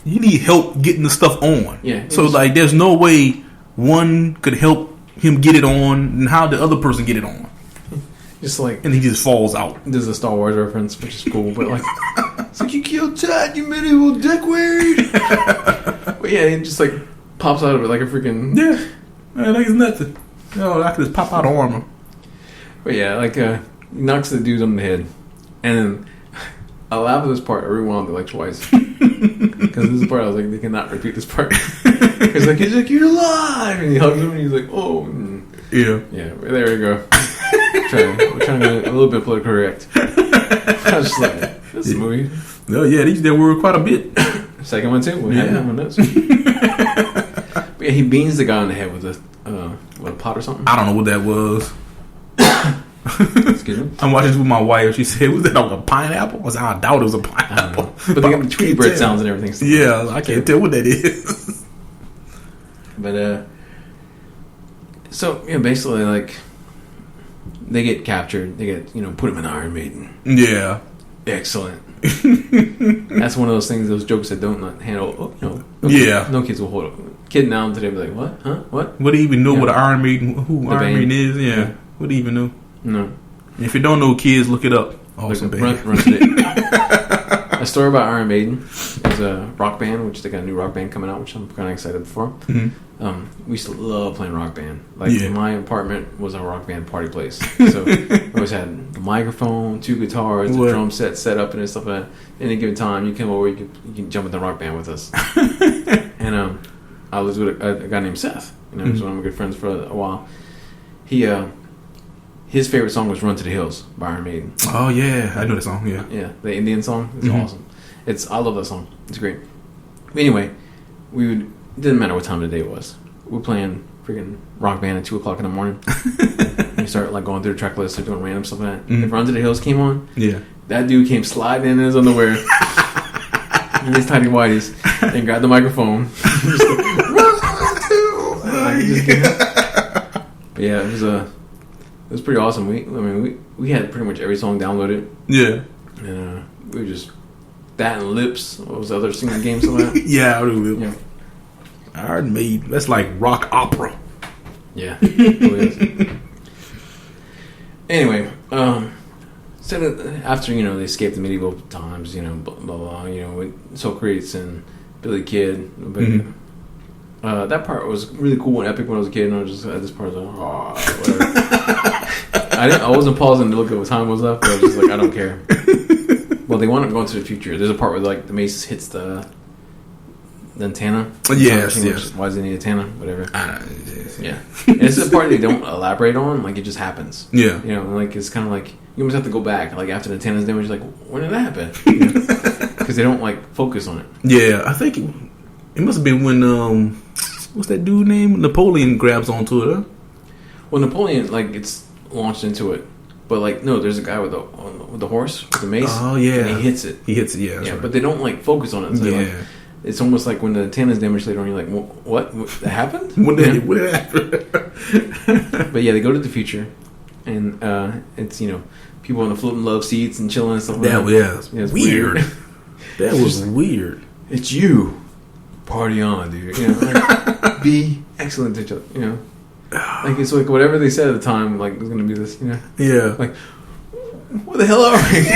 you need help getting the stuff on. Yeah. So like, there's no way one could help him get it on, and how the other person get it on. Just like, And he just falls out. there's a Star Wars reference, which is cool, but like, it's like, you killed Ted, you medieval dickwad. But yeah, he just like pops out of it like a freaking. Yeah. Man, like it's nothing. Oh, I could just pop out of armor. But yeah, like he knocks the dude on the head, and then I laughed at this part. I rewound it like twice because this part I was like, they cannot repeat this part. He's like, you're alive, and he hugs him, and he's like, oh, yeah. There we go. We're trying to get a little bit politically correct. I was just like, this movie. No, yeah, they were quite a bit. Second one too. What happened on this? But yeah, he beans the guy on the head with a pot or something. I don't know what that was. Excuse me. I'm watching this with my wife. She said, "Was that like a pineapple?" I said, "I doubt it was a pineapple." But they got the Tweety Bird sounds and everything. So yeah, I can't tell what that is. But so basically, like, they get captured. They get put them in Iron Maiden. Yeah, excellent. That's one of those things, those jokes that don't handle. No kids will hold it. Kid now today be like, what? Huh? What? Would he even know what Iron Maiden? Who the Iron band. Maiden is? Yeah. Would he even know? No. If you don't know, kids, look it up. Awesome band. Run to it. A story about Iron Maiden is a rock band, which they got a new rock band coming out, which I'm kind of excited for. Mm-hmm. We used to love playing rock band. Like, my apartment was a rock band party place. So we always had the microphone, 2 guitars, the drum set up and stuff like that. Any given time, you come over, you can jump in the rock band with us. And I was with a guy named Seth. He's one of my good friends for a while. His favorite song was "Run to the Hills" by Iron Maiden. Oh yeah, I know the song. Yeah, the Indian song. It's awesome. I love that song. It's great. But anyway, it didn't matter what time of the day it was. We're playing freaking rock band at 2:00 in the morning. We start like going through the track list or doing random stuff like that. If "Run to the Hills" came on, that dude came sliding in his underwear and his tidy whities and grabbed the microphone. But yeah, it was pretty awesome. We had pretty much every song downloaded. Yeah. And we were just that and Lips. What was the other singing game? Something yeah, I do. Yeah. Iron Maiden. That's like rock opera. Yeah. It is. Anyway, so after they escaped the medieval times, blah blah blah. With Socrates and Billy Kid. But, that part was really cool and epic when I was a kid, and I was just at this part, I was like, whatever. I wasn't pausing to look at what time was left, but I was just like, I don't care. Well, they want to go into the future. There's a part where like the mace hits the antenna. Yes. Why does it need an antenna? Whatever. Yeah. And it's a part they don't elaborate on. Like, it just happens. Yeah. Like, it's kind of like you almost have to go back. Like, after the antenna's damaged, like, when did that happen? Because they don't like focus on it. Yeah, I think it must have been when what's that dude name? Napoleon grabs onto it. Huh? Well, Napoleon gets launched into it, but no, there's a guy with the horse with the mace. Oh yeah, and he hits it. Yeah, right. But they don't focus on it. So it's almost like when the antenna's damaged later on, you're like, what that happened? What did happen? But yeah, they go to the future, and it's people on the floating love seats and chilling and stuff. It's weird. That was weird. It's you. Party on, dude. Be excellent to each other. It's like whatever they said at the time. Like, there's gonna be this. Yeah. Like, what the hell are we?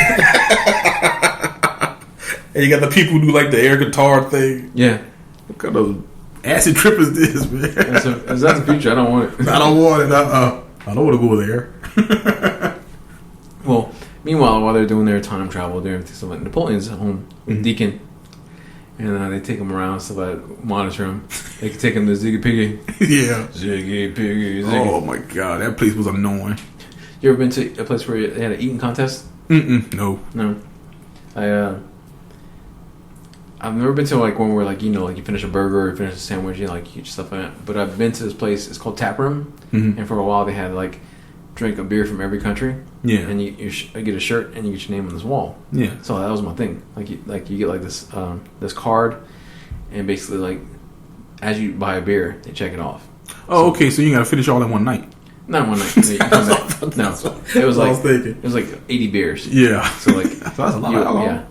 And you got the people who do like the air guitar thing. Yeah. What kind of acid trip is this, man? Is that the future? I don't want it. I don't want it. I don't want to go there. Well, meanwhile, while they're doing their time travel, they're so Napoleon's at home with Deacon. And they take him around and stuff like monitor him. They can take him to Ziggy Piggy. Yeah. Ziggy Piggy. Ziggy. Oh my god, that place was annoying. You ever been to a place where they had an eating contest? No. I've never been to one where you finish a burger or you finish a sandwich, you eat stuff like that. But I've been to this place. It's called Tap Room, and for a while they had drink a beer from every country. Yeah. And you get a shirt and you get your name on this wall. Yeah. So that was my thing. You get this card, and basically as you buy a beer, they check it off. Oh, okay. So you got to finish all in one night. Not one night. No, it was it was 80 beers. Yeah. So that's a lot of alcohol.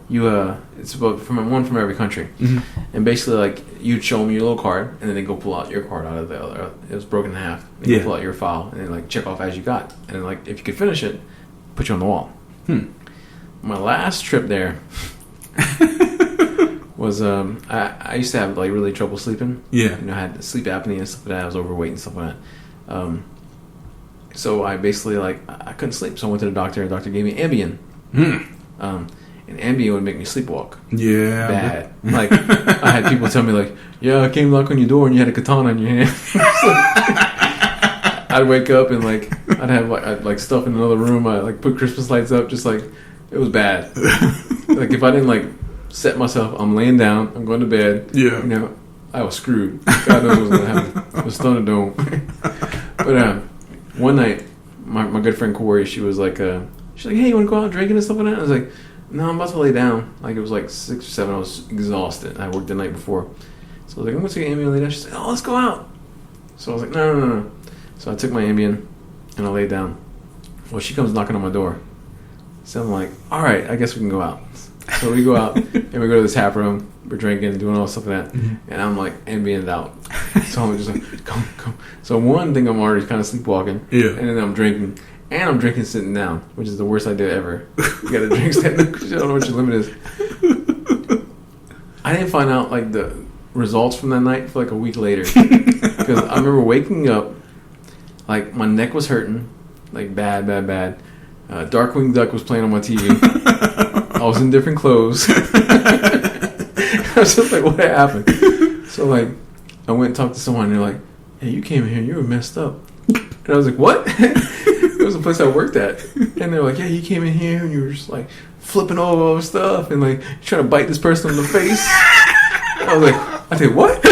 It's about one from every country, and basically you'd show them your little card, and then they go pull out your card out of the other. It was broken in half. They pull out your file, and then check off as you got, and then if you could finish it, put you on the wall. My last trip there was I used to have really trouble sleeping. Yeah. I had sleep apnea and stuff like that. I was overweight and stuff like that. So I basically I couldn't sleep, so I went to the doctor. The doctor gave me Ambien. and Ambien would make me sleepwalk. Yeah. Bad. Like, I had people tell me, like, yeah, I came knock on your door and you had a katana in your hand. I'd wake up and, like, I'd have, like stuff in another room. I, like, put Christmas lights up, just, like, it was bad. Like, if I didn't, like, set myself, I'm laying down, I'm going to bed. Yeah. You know, I was screwed. God knows what was going to happen. It was Thunderdome. But one night, my good friend Corey, she was like, she's like, hey, you want to go out drinking and stuff like that? I was like, no, I'm about to lay down. Like, it was like 6 or 7. I was exhausted. I worked the night before. So I was like, I'm going to take Ambien and lay down. She's like, oh, let's go out. So I was like, no. So I took my Ambien and I laid down. Well, she comes knocking on my door. So I'm like, all right, I guess we can go out. So we go out and we go to the tap room. We're drinking, doing all stuff like that. Mm-hmm. And I'm like, Ambien's out. So I'm just like, come. So one thing, I'm already kind of sleepwalking. Yeah. And then I'm drinking. And I'm drinking sitting down, which is the worst idea ever. You gotta drink standing up because you don't know what your limit is. I didn't find out, like, the results from that night for, like, a week later. Because I remember waking up, like, my neck was hurting. Like, bad. Darkwing Duck was playing on my TV. I was in different clothes. I was just like, what happened? So, like, I went and talked to someone, and they're like, hey, you came in here, you were messed up. And I was like, what? It was a place I worked at. And they were like, yeah, you came in here, and you were just, like, flipping all over stuff, and, like, trying to bite this person in the face. I was like, I said, what?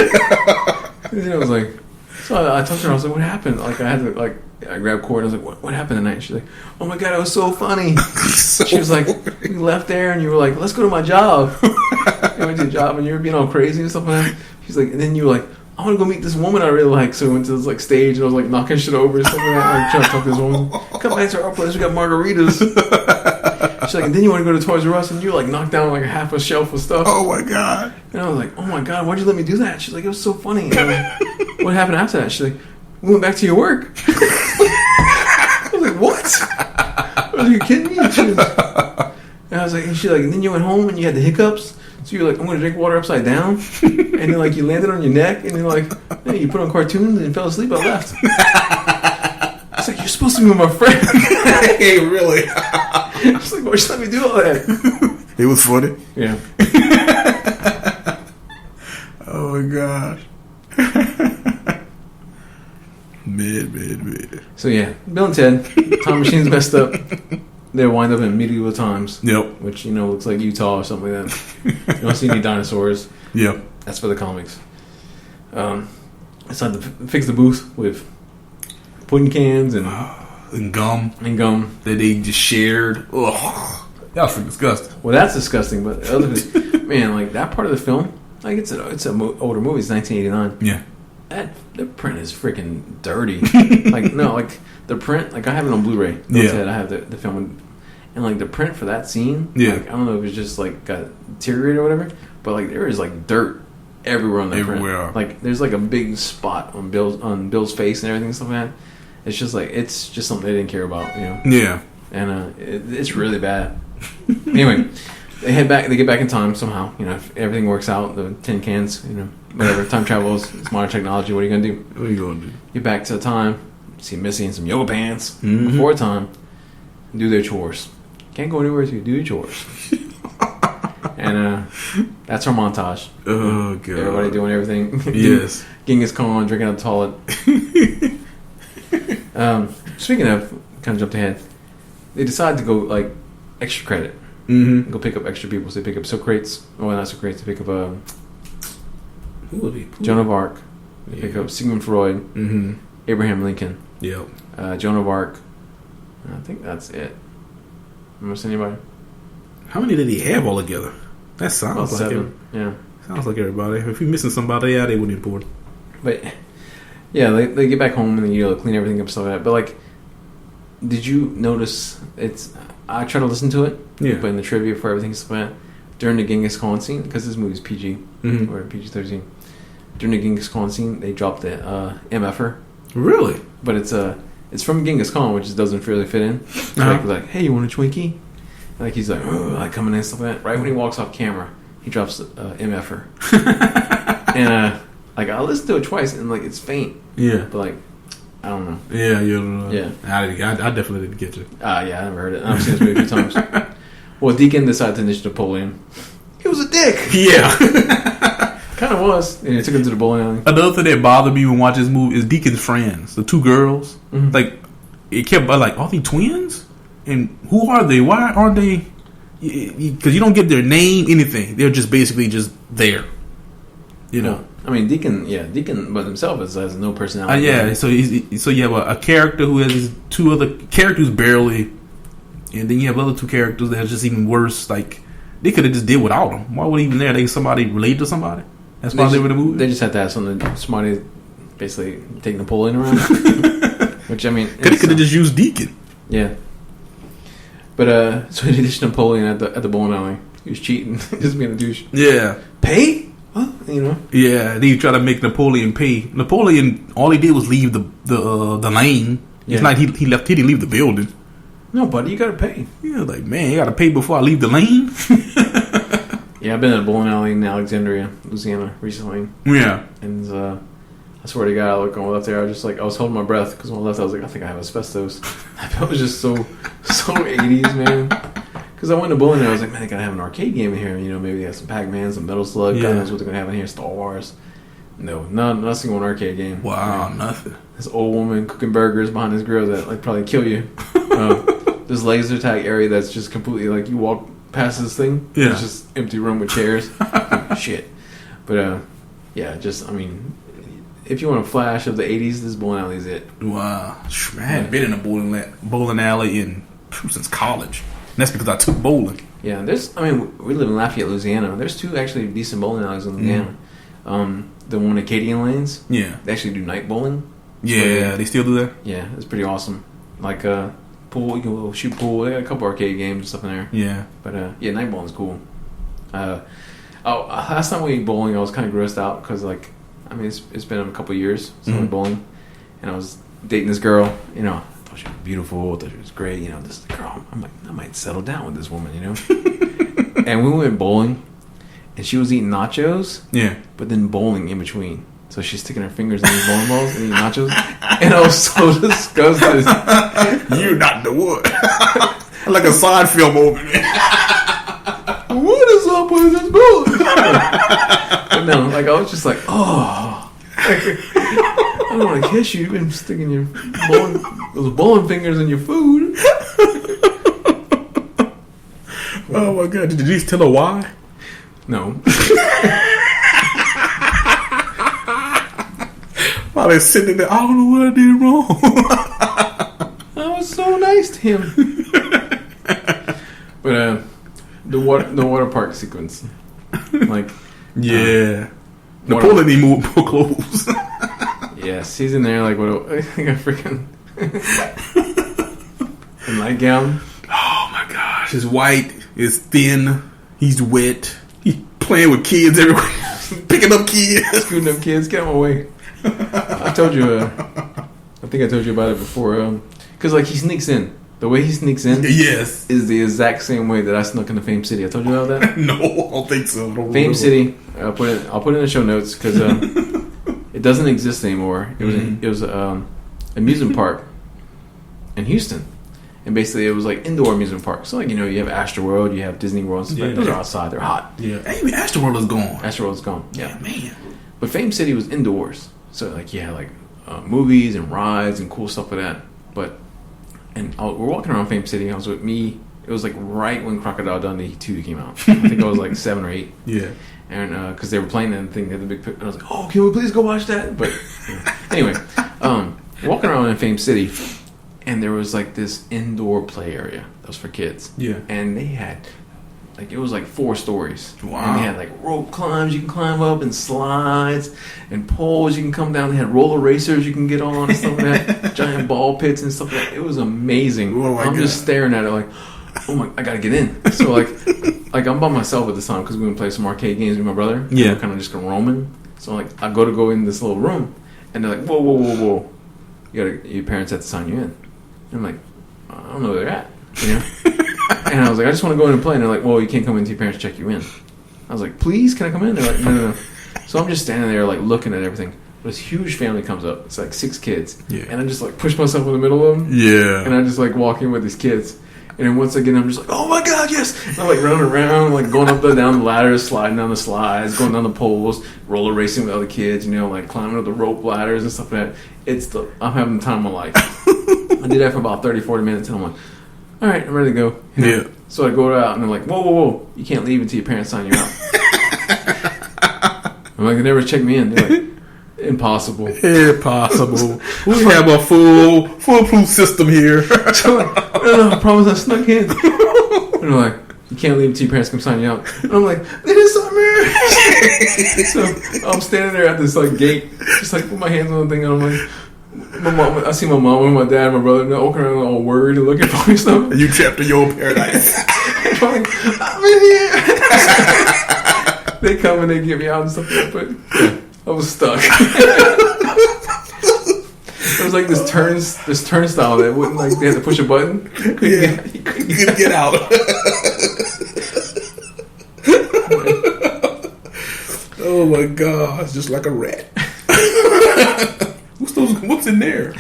And then I was like, so I talked to her, I was like, what happened? Like, I had to, like, I grabbed Court, and I was like, what happened tonight? She's like, oh my God, it was so funny. She was like, you left there, and you were like, let's go to my job. You went to your job, and you were being all crazy and stuff like that. She's like, and then you were like, I want to go meet this woman I really like. So we went to this, like, stage, and I was, like, knocking shit over and stuff like that. Like, trying to talk to this woman. Come back to our place, we got margaritas. She's like, and then you want to go to Toys R Us, and you, like, knocked down, like, a half a shelf of stuff. Oh my God. And I was like, oh my God, why'd you let me do that? She's like, it was so funny. And I'm like, what happened after that? She's like, we went back to your work. I was like, what? I was like, are you kidding me? And I was like, and she's like, and then you went home and you had the hiccups. So you're like, I'm going to drink water upside down. And then, like, you landed on your neck. And then, like, hey, you put on cartoons and fell asleep. I left. I was like, you're supposed to be with my friend. Hey, really? I was like, why'd you let me do all that? It was funny. Yeah. Oh, my gosh. Man. So, yeah, Bill and Ted, time machine's messed up. They wind up in medieval times. Yep. Which, you know, looks like Utah or something like that. You don't see any dinosaurs. Yep. That's for the comics. It's time to fix the booth with pudding cans and gum. That they just shared. Ugh. That was freaking disgusting. Well, that's disgusting, but the other thing, man, like, that part of the film, like, it's an older movie. It's 1989. Yeah. The print is freaking dirty. Like, no, like, the print, like, I have it on Blu-ray. Yeah. I have the film, and, like, the print for that scene, yeah. Like, I don't know if it's just, like, got deteriorated or whatever, but, like, there is, like, dirt everywhere on that everywhere. print. Like, there's, like, a big spot on Bill's face and everything and stuff like that. It's just, like, it's just something they didn't care about, you know? Yeah. And it's really bad. Anyway, they get back in time somehow, you know, if everything works out, the tin cans, you know, whatever, time travels, it's modern technology, what are you going to do? What are you going to do? Get back to time, see Missy in some yoga pants before time, do their chores. Can't go anywhere to do your chores. And that's our montage. Oh, God. Everybody doing everything. Yes. Genghis Khan drinking out the toilet. Speaking of, kind of jumped ahead, they decide to go, like, extra credit. Mm-hmm. Go pick up extra people. So they pick up Socrates. Oh, not Socrates. They pick up Who would be? Joan of Arc. They pick up Sigmund Freud. Mm-hmm. Abraham Lincoln. Yep. Joan of Arc. I think that's it. Almost anybody? How many did he have all together? That sounds like 7. Yeah. Sounds like everybody. If you're missing somebody, yeah, they wouldn't import. But yeah, they get back home and then, you know, clean everything up, stuff like that. But, like, did you notice? I try to listen to it. Yeah. But in the trivia for everything, stuff like that, during the Genghis Khan scene, because this movie's PG or PG-13. During the Genghis Khan scene, they dropped the MFer. Really? But it's from Genghis Khan, which doesn't really fit in. So like, hey, you want a Twinkie? Like, he's like, like, coming in and stuff like that. Right when he walks off camera, he drops MFer. And like, I listened to it twice, and, like, it's faint. Yeah. But, like, I don't know. Yeah, you don't know. Yeah. I definitely didn't get you. Yeah, I never heard it. I've seen this movie a few times. Well, Deacon decided to ditch Napoleon. He was a dick. Yeah. Kind of was. And he took him to the bowling alley. Another thing that bothered me when watching this movie is Deacon's friends, the two girls. Mm-hmm. Like, it kept like, are they twins? And who are they? Why aren't they? Because you don't get their name, anything. They're just basically just there. You know. I mean, Deacon by himself has no personality. Yeah. So you have a character who has these two other characters barely, and then you have other two characters that are just even worse. Like, they could have just did without them. Why would he even there? They somebody related to somebody. That's why they were in the movie. They just had to have somebody basically take Napoleon around. Which I mean, they could have just used Deacon. Yeah. But so he ditched Napoleon at the bowling alley. He was cheating, just being a douche. Yeah. Pay? Huh? You know. Yeah. They try to make Napoleon pay. Napoleon, all he did was leave the lane. Yeah. It's not he left. He didn't leave the building. No, buddy, you gotta pay. Yeah, like, man, you gotta pay before I leave the lane. Yeah, I've been at a bowling alley in Alexandria, Louisiana, recently. Yeah. And I swear to God, when I left there, I was holding my breath because when I left, I was like, I think I have asbestos. I was just so 80s, man. Because I went to bowling and I was like, man, they gotta have an arcade game in here. You know, maybe they have some Pac-Man, some Metal Slug. God knows what they're gonna have in here. Star Wars. No, not a single arcade game. Wow, nothing. This old woman cooking burgers behind this grill that like probably kill you. This laser tag area that's just completely like you walk past this thing. Yeah. It's just empty room with chairs. Shit. But I mean, if you want a flash of the 80s, this bowling alley is it. Wow. I hadn't been in a bowling alley since college. And that's because I took bowling. Yeah, we live in Lafayette, Louisiana. There's two actually decent bowling alleys in Louisiana. The one Acadian Lanes. Yeah. They actually do night bowling. Yeah, they still do that? Yeah, it's pretty awesome. Like pool, you can shoot pool. They got a couple arcade games and stuff in there. Yeah. But night bowling's cool. Last time we went bowling, I was kind of grossed out because it's been a couple years since I went bowling, and I was dating this girl. You know, I thought she was beautiful. I thought she was great. You know, this is the girl. I'm like, I might settle down with this woman. You know. And we went bowling, and she was eating nachos. Yeah. But then bowling in between. So she's sticking her fingers in these bowling balls and eating nachos. And I was so disgusted. You're not the one. Like a side film over there. What is up with this bowling? But no, I was just like, oh. I don't want to kiss you. You've been sticking those bowling fingers in your food. Oh my God. Did you tell her why? No. While they're sitting there, I don't know what I did wrong. I was so nice to him. But the water park sequence, Napoleon need more clothes. Yes, he's in there like what a freaking a nightgown. Oh my gosh, he's white, he's thin, he's wet, he's playing with kids everywhere, picking up kids, scooting up kids. Get him away. I told you. I think I told you about it before. Because he sneaks in. The way he sneaks in, yes, is the exact same way that I snuck into Fame City. I told you about that. No, I don't think so. Fame City. I'll put it in the show notes because it doesn't exist anymore. It was amusement park in Houston, and basically it was like indoor amusement park. So you have Astroworld, you have Disney World. And those are outside. They're hot. Yeah, hey, Astroworld is gone. Astroworld's gone. Yeah, man. But Fame City was indoors, so you had movies and rides and cool stuff like that. And we're walking around Fame City. I was with me. It was right when Crocodile Dundee 2 came out. I think I was 7 or 8. Yeah. And because they were playing that thing, they had the big. And I was like, "Oh, can we please go watch that?" But anyway, walking around in Fame City, and there was this indoor play area that was for kids. Yeah. And they had it was 4 stories. Wow. And they had rope climbs you can climb up, and slides, and poles you can come down. They had roller racers you can get on and stuff like that. Giant ball pits and stuff like that. It was amazing. Oh I'm just staring at it oh my, I gotta get in. So I'm by myself at this time because we went to play some arcade games with my brother. Yeah. We're kind of just roaming. So I go in this little room, and they're like, whoa. Your parents have to sign you in. And I'm like, I don't know where they're at. You know? And I was like, I just want to go in and play. And they're like, well, you can't come in until your parents check you in. I was like, please, can I come in? They're like, no. So I'm just standing there looking at everything. This huge family comes up. It's 6 kids. Yeah. And I just push myself in the middle of them. Yeah. And I just walk in with these kids. And then once again, I'm just like, oh my god, yes! And I'm like running around, like going up and down the ladders, sliding down the slides, going down the poles, roller racing with other kids, like climbing up the rope ladders and stuff like that. I'm having the time of my life. I did that for about 30, 40 minutes, and I'm like, all right, I'm ready to go. Yeah. So I go out, and they're like, whoa, you can't leave until your parents sign you out. I'm like, they never check me in. They're like, impossible. Impossible. We have a foolproof system here. So like, I promise I snuck in. And they're like, you can't leave until your parents come sign you out. And I'm like, they didn't sign me. So I'm standing there at this like gate, just like put my hands on the thing, and I'm like, I see my mom and my dad and my brother, and they're walking around all worried and looking for me and stuff. And you trapped in your own paradise. I'm like, I'm in here. They come and they get me out and stuff like that, but yeah, I was stuck. There was like this turnstile that wouldn't, like, they had to push a button. You couldn't get out. Oh my god, it's just like a rat. What's in there?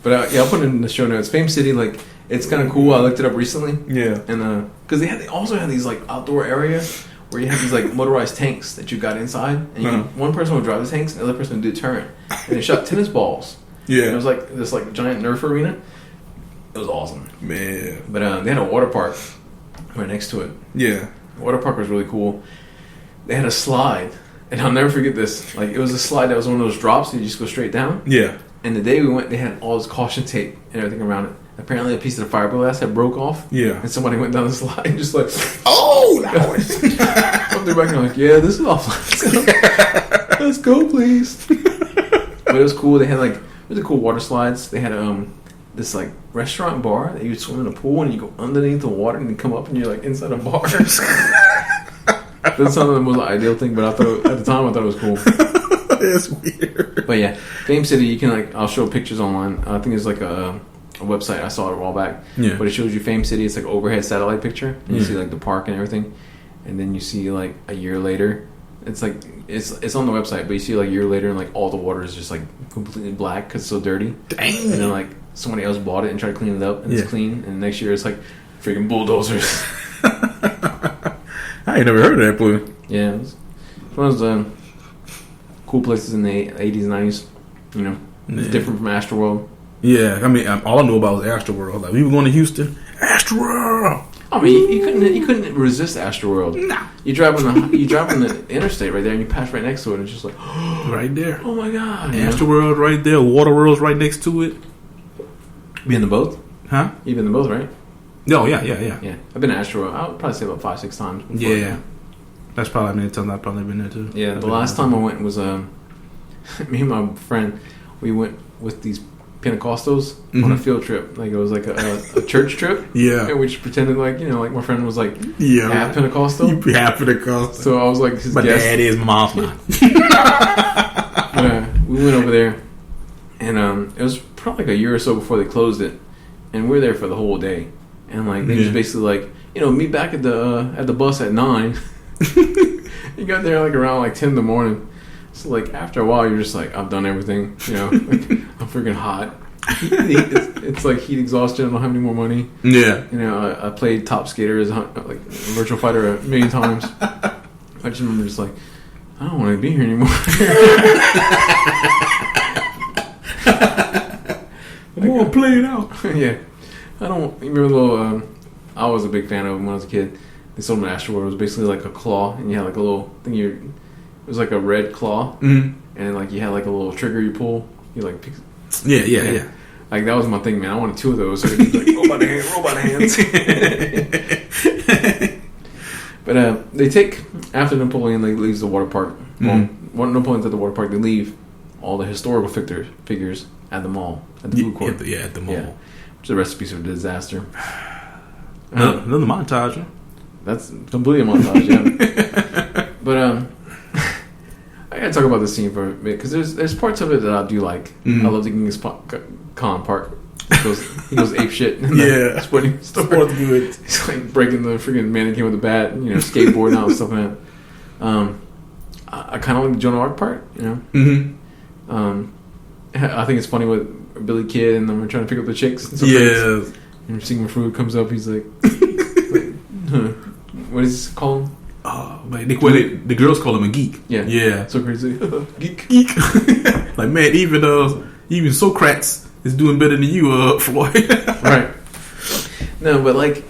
But I'll put it in the show notes. Fame City, like, it's kind of cool. I looked it up recently. Yeah. And they also had these like outdoor areas where you have these like motorized tanks that you got inside, and one person would drive the tanks, and the other person would do a turn, and they shot tennis balls. Yeah. And it was like this like giant Nerf arena. It was awesome, man. But they had a water park right next to it. Yeah. The water park was really cool. They had a slide, and I'll never forget this. Like, it was a slide that was one of those drops, so you just go straight down. Yeah. And the day we went, they had all this caution tape and everything around it. Apparently, a piece of the fiberglass had broke off. Yeah. And somebody went down the slide and just like, oh, no. I'm there back and I'm like, yeah, this is awful. Let's go, please. But it was cool. They had like really cool water slides. They had this like restaurant bar that you would swim in a pool and you go underneath the water and you come up and you're like inside a bar. That's not the most ideal thing, but I thought at the time I thought it was cool. It's weird. But yeah, Fame City, you can like, I'll show pictures online. I think it's like a website. I saw it a while back. Yeah. But it shows you Fame City. It's like an overhead satellite picture, and you see like the park and everything. And then you see like a year later, it's like it's on the website, but you see like a year later, and like all the water is just like completely black because it's so dirty. Dang. And then like somebody else bought it and tried to clean it up, and it's clean. And next year it's like freaking bulldozers. I ain't never heard of that blue. Yeah, it's one of those cool places in the 80s and 90s. You know, it's different from Astroworld. Yeah, I mean, all I knew about was Astroworld. Like, we were going to Houston, Astroworld. I mean, you couldn't resist Astroworld. No. You drive on the interstate right there, and you pass right next to it, and it's just like, right there. Oh my god! Astroworld right there. Waterworld's right next to it. Been to both? Huh? You've been to both, right? No, yeah. Yeah, I've been to Astroworld. I would probably say about 5-6 times. Before. Yeah, that's probably many times I've probably been there too. Yeah, the last time I went was me and my friend. We went with these Pentecostals on a field trip. Like, it was like a church trip. Yeah, and we just pretended like, like my friend was like half Pentecostal. You half Pentecostal. So I was like his my guest. dad is mom's. We went over there, and it was probably like a year or so before they closed it, and we were there for the whole day. And like they just basically like, meet back at the bus at 9. You got there like around like 10 in the morning. So like after a while you're just like, I've done everything. Like, I'm freaking hot. It's like heat exhaustion. I don't have any more money. Yeah. I played Top Skater as like Virtual Fighter 1,000,000 times. I just remember just like, I don't want to be here anymore. I want to play it out. Yeah. I don't remember though. I was a big fan of them when I was a kid. They sold them at Astroworld. It was basically like a claw, and you had like a little thing. It was like a red claw, and like you had like a little trigger you pull. You like pick. Yeah. Like that was my thing, man. I wanted 2 of those. So I could like robot hands. But they take after Napoleon leaves the water park. Well, when Napoleon's at the water park, they leave all the historical figures at the mall, at the food court. At the mall. Yeah. Which is a recipe for disaster. Another montage. Huh? That's completely a montage, yeah. But I gotta talk about this scene for a bit because there's parts of it that I do like. I love the Genghis Khan part. He goes ape shit. Yeah, sporting sport's good. He's like breaking the freaking mannequin with a bat, skateboarding out and stuff like that. I kind of like the Joan of Arc part, I think it's funny with Billy Kid and them trying to pick up the chicks and stuff. Yeah. And Sigmund Freud comes up. He's like, what is he called? Man, the girls call him a geek. Yeah. So crazy. Geek. Like, man, even Socrates is doing better than you, Floyd. Right. No, but like,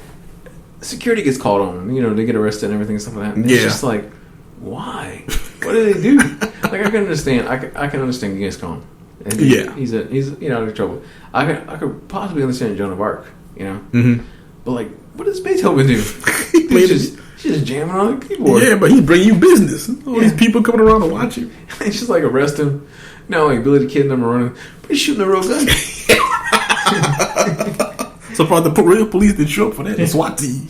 security gets called on. You know, they get arrested and everything and stuff like that. And it's just like, why? What do they do? Like, I can understand. I can understand Genghis Khan. And he's out of trouble. I could possibly understand Joan of Arc. You know. Mm-hmm. But like, what does Beethoven do? He's just jamming on the keyboard. Yeah, but he bring you business. All these people coming around to watch you. It's just like arrest him. No, like Billy the Kid and them are running. But he's shooting a real gun. So far, the real police didn't show up for that. The SWAT team.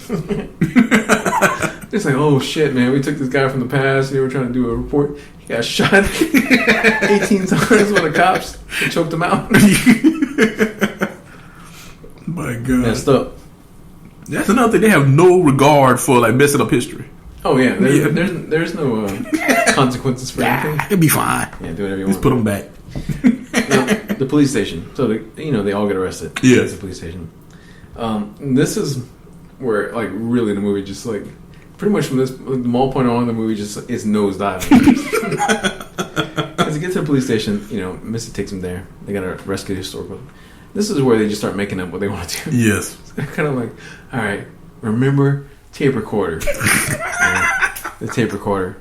It's like, oh shit, man. We took this guy from the past. They were trying to do a report. He got shot 18 times by the cops. They choked him out. My God. Messed up. That's another thing. They have no regard for like messing up history. Oh yeah, there's no consequences for anything. It'll be fine. Yeah, do whatever you want. Just put them back. Now, the police station. So they all get arrested. Yeah, it's the police station. This is where like really the movie just like pretty much from this the mall point on the movie just is nosediving. As they get to the police station, Missy takes them there. They gotta rescue the historical. This is where they just start making up what they want to do. Yes. It's kind of like, all right, remember tape recorder. The tape recorder,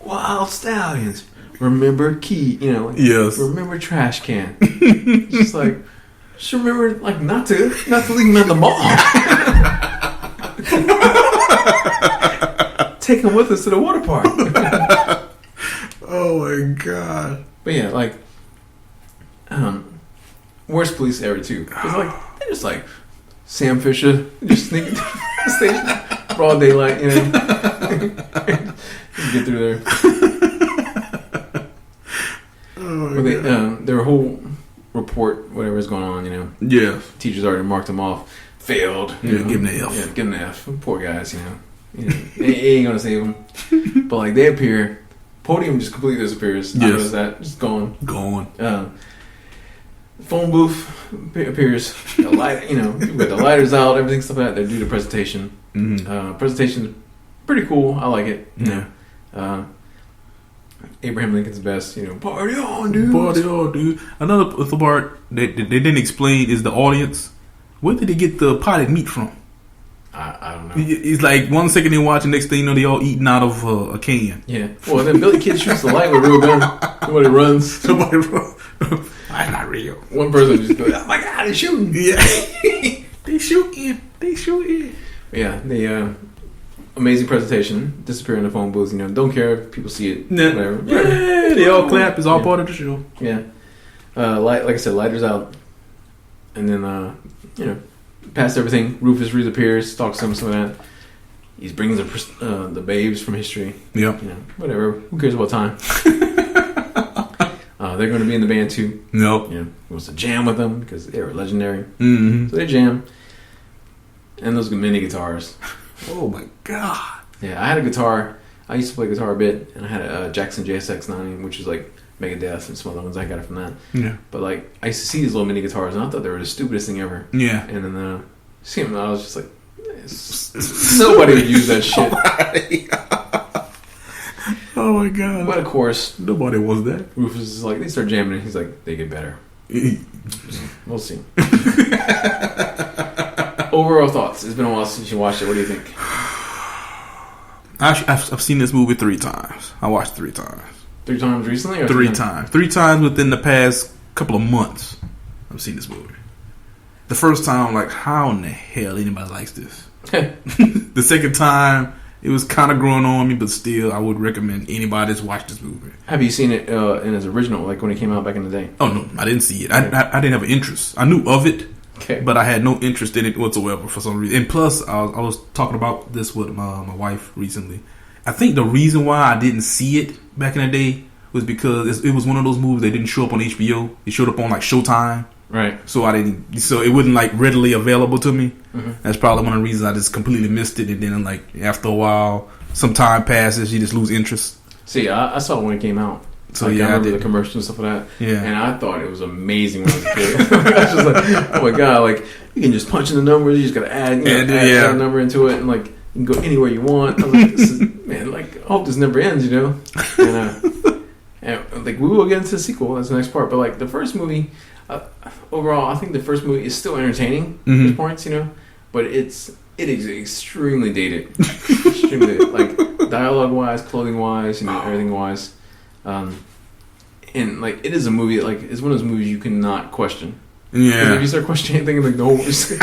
Wild Stallions. Remember key, Yes. Remember trash can. Just like, just remember, like, not to leave them at the mall. Take them with us to the water park. Oh my God. But yeah, like, worst police ever too. Because like they're just like Sam Fisher just sneaking through the station, broad daylight, get through there. Their whole report, whatever is going on, Yeah. Teachers already marked them off. Failed. Give them the F. Yeah, give them the F. Poor guys, they ain't gonna save them. But like they appear, podium just completely disappears. Yes. I noticed that, just gone. Phone booth appears. The light, people got the lighters out, everything, stuff like that. They do the presentation. Mm-hmm. Presentation's pretty cool. I like it. Yeah. Abraham Lincoln's best. Party on, dude. Party on, dude. Another part they didn't explain is the audience. Where did they get the potted meat from? I don't know. It's like 1 second they watch, and next thing you know, they all eating out of a can. Yeah. Well, then Billy Kid shoots the light with a real gun. Somebody runs. That's not real. One person just goes, "Oh my God, they're shooting!" Yeah, they shooting. Yeah, the amazing presentation. Disappear in the phone booth. Don't care if people see it. Nah. Whatever. Yeah, they all clap. It's all part of the show. Yeah. Like I said, lighters out, and then past everything, Rufus reappears, talks to him, some of that. He brings the babes from history. Yeah. Whatever. Who cares about time? They're going to be in the band too. Nope. He wants to jam with them because they were legendary. Mm-hmm. So they jam. And those mini guitars. Oh my God. Yeah, I had a guitar. I used to play guitar a bit, and I had a Jackson JSX 90, which was like Megadeth and some other ones. I got it from that. Yeah. But like, I used to see these little mini guitars, and I thought they were the stupidest thing ever. Yeah. And then seeing them, I was just like, nobody would use that shit. Oh my God. But of course, nobody wants that. Rufus is like, they start jamming, and he's like, they get better. We'll see. Overall thoughts. It's been a while since you watched it. What do you think? I've seen this movie 3 times. I watched 3 times. 3 times recently? Or 3 times. 3 times within the past couple of months. I've seen this movie. The first time, I'm like, how in the hell anybody likes this? The second time, it was kind of growing on me, but still, I would recommend anybody that's watched this movie. Have you seen it in its original, like when it came out back in the day? Oh, no, I didn't see it. I didn't have an interest. I knew of it, but I had no interest in it whatsoever for some reason. And plus, I was talking about this with my wife recently. I think the reason why I didn't see it back in the day was because it was one of those movies that didn't show up on HBO. It showed up on like Showtime. Right. So it wasn't like readily available to me. Mm-hmm. That's probably one of the reasons I just completely missed it. And then like after a while, some time passes, you just lose interest. See, I saw it when it came out. So like, yeah, I remember the commercials and stuff like that. Yeah. And I thought it was amazing when I was a kid. I was just like, oh my god, like you can just punch in the numbers, you just gotta add a number into it, and like you can go anywhere you want. I was like, this is, man, like I hope this never ends, you know. And like we will get into the sequel. That's the next part. But like the first movie, overall, I think the first movie is still entertaining at this point, you know. But it is extremely dated, extremely dated. Like dialogue wise, clothing wise, you know, everything wise. And like it is a movie that, like it's one of those movies you cannot question. Yeah. If you start questioning anything, like no, it is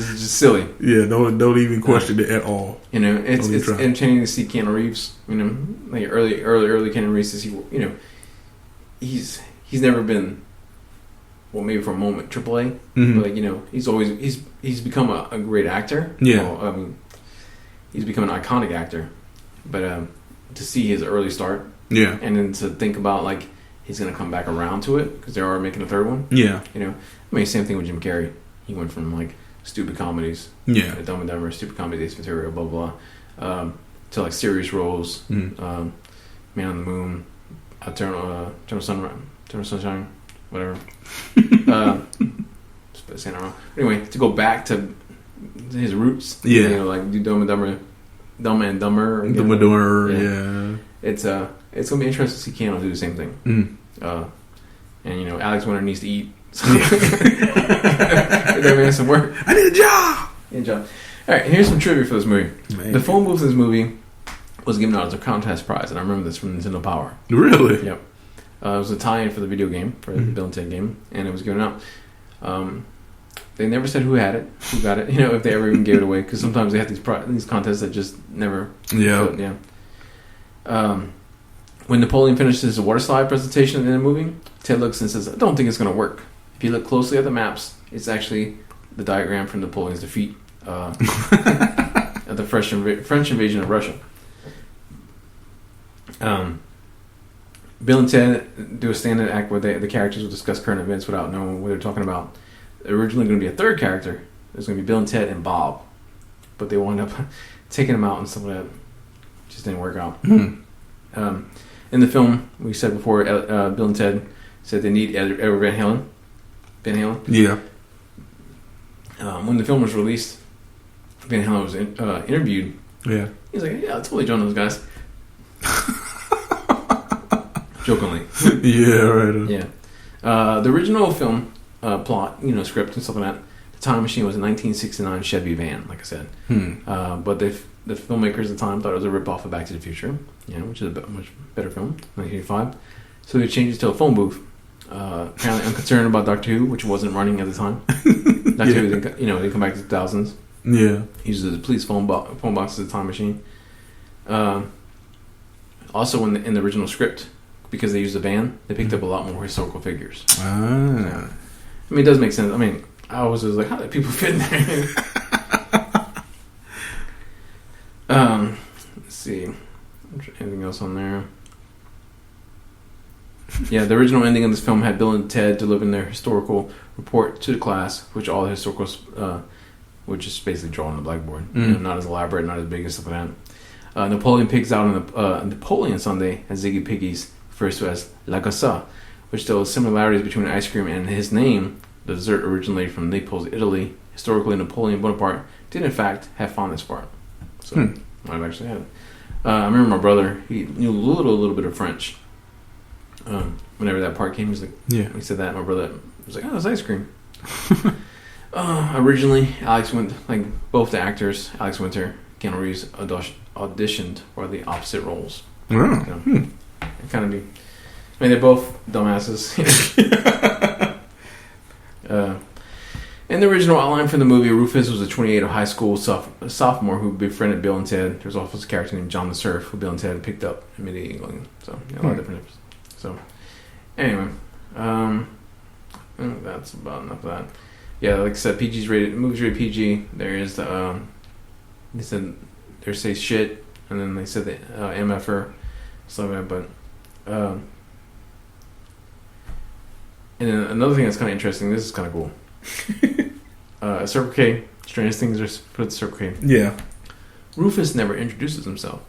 just silly. Yeah, don't even question it at all. You know, it's entertaining to see Keanu Reeves. You know, like early Keanu Reeves to see. You know, he's never been. Well, maybe for a moment, AAA. But like, you know, he's become a great actor. Yeah. Well, I mean, he's become an iconic actor. But to see his early start, yeah, and then to think about like he's gonna come back around to it because they are making a third one. Yeah. You know, I mean, same thing with Jim Carrey. He went from like stupid comedies, Dumb and Dumber, stupid comedy, Ace Ventura, blah blah, to like serious roles, Man on the Moon, Eternal Sunshine, whatever. Saying it wrong. Anyway, to go back to his roots, you know, like do Dumb and Dumber, yeah. It's gonna be interesting to see Keanu do the same thing. And you know, Alex Winter needs to eat. So that man some work. I need a job. All right, here's some trivia for this movie. Man. The phone booth in this movie was given out as a contest prize, and I remember this from Nintendo Power. Really? Yep. It was a tie-in for the video game, for the Bill and Ted game, and it was given out. They never said who had it, who got it, you know, if they ever even gave it away, because sometimes they have these contests that just never. Yeah. When Napoleon finishes his water slide presentation in the movie, Ted looks and says, "I don't think it's going to work. If you look closely at the maps, it's actually the diagram from Napoleon's defeat at the French invasion of Russia." Bill and Ted do a stand-in act where the characters will discuss current events without knowing what they're talking about. Originally going to be a third character. There's going to be Bill and Ted and Bob, but they wound up taking him out and some of that just didn't work out. In the film, we said before, Bill and Ted said they need Edward Van Halen. Yeah. When the film was released, Van Halen was interviewed. Yeah. He's like, "Yeah, I totally joined those guys." Jokingly. Yeah, right. Yeah. The original film plot, you know, script and stuff like that, the time machine was a 1969 Chevy van, like I said. But the filmmakers at the time thought it was a rip-off of Back to the Future, you know, which is a much better film, 1985. So they changed it to a phone booth. Apparently unconcerned about Doctor Who, which wasn't running at the time. Doctor Who, didn't come back to the 2000s. Yeah. He uses the police phone box as a time machine. Also, in the original script, because they used a van, they picked up a lot more historical figures. Ah. I mean, it does make sense. I mean, I was just like, how did people fit in there? Let's see. Anything else on there? Yeah, the original ending of this film had Bill and Ted delivering their historical report to the class, which all the historicals, which is basically drawn on the blackboard. You know, not as elaborate, not as big as stuff like that. Napoleon pigs out on the Napoleon Sunday, as Ziggy Piggy's refers to as La Gassa, which shows similarities between ice cream and his name. The dessert originated from Naples, Italy. Historically, Napoleon Bonaparte did in fact have fondness for it. So, I've actually had it. I remember my brother, he knew a little bit of French. Whenever that part came, he was like, he said that, my brother was like, "Oh, it's ice cream." Originally, both the actors, Alex Winter, Keanu Reeves, auditioned for the opposite roles. Oh. You know, kind of be. I mean, they're both dumbasses. In the original outline for the movie, Rufus was a 28 of high school sophomore who befriended Bill and Ted. There's also a character named John the Surf who Bill and Ted picked up in Mid England. So, a lot of different. So, anyway, I think that's about enough of that. Yeah, like I said, PG's rated. Movies rated PG. There is the. They said they say shit, and then they said the MFR, stuff like that. But and then another thing that's kind of interesting. This is kind of cool. Circle K. Strangest things are put at Circle K. Yeah. Rufus never introduces himself.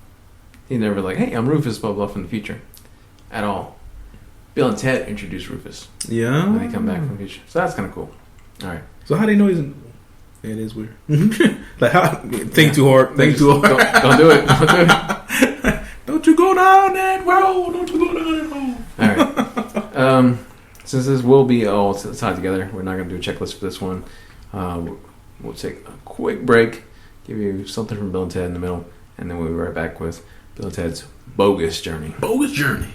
He never like, hey, I'm Rufus, blah blah, from the future, at all. Bill and Ted introduced Rufus. Yeah. When they come back from the future, so that's kind of cool. All right. So how do they know he's? It is weird. Like how? Think too hard. Think too hard. Don't do it. Don't do it. Don't you go down that road. Don't you go down that road. All right. Since this will be all tied together, we're not going to do a checklist for this one. We'll take a quick break, give you something from Bill and Ted in the middle, and then we'll be right back with Bill and Ted's Bogus Journey. Bogus Journey.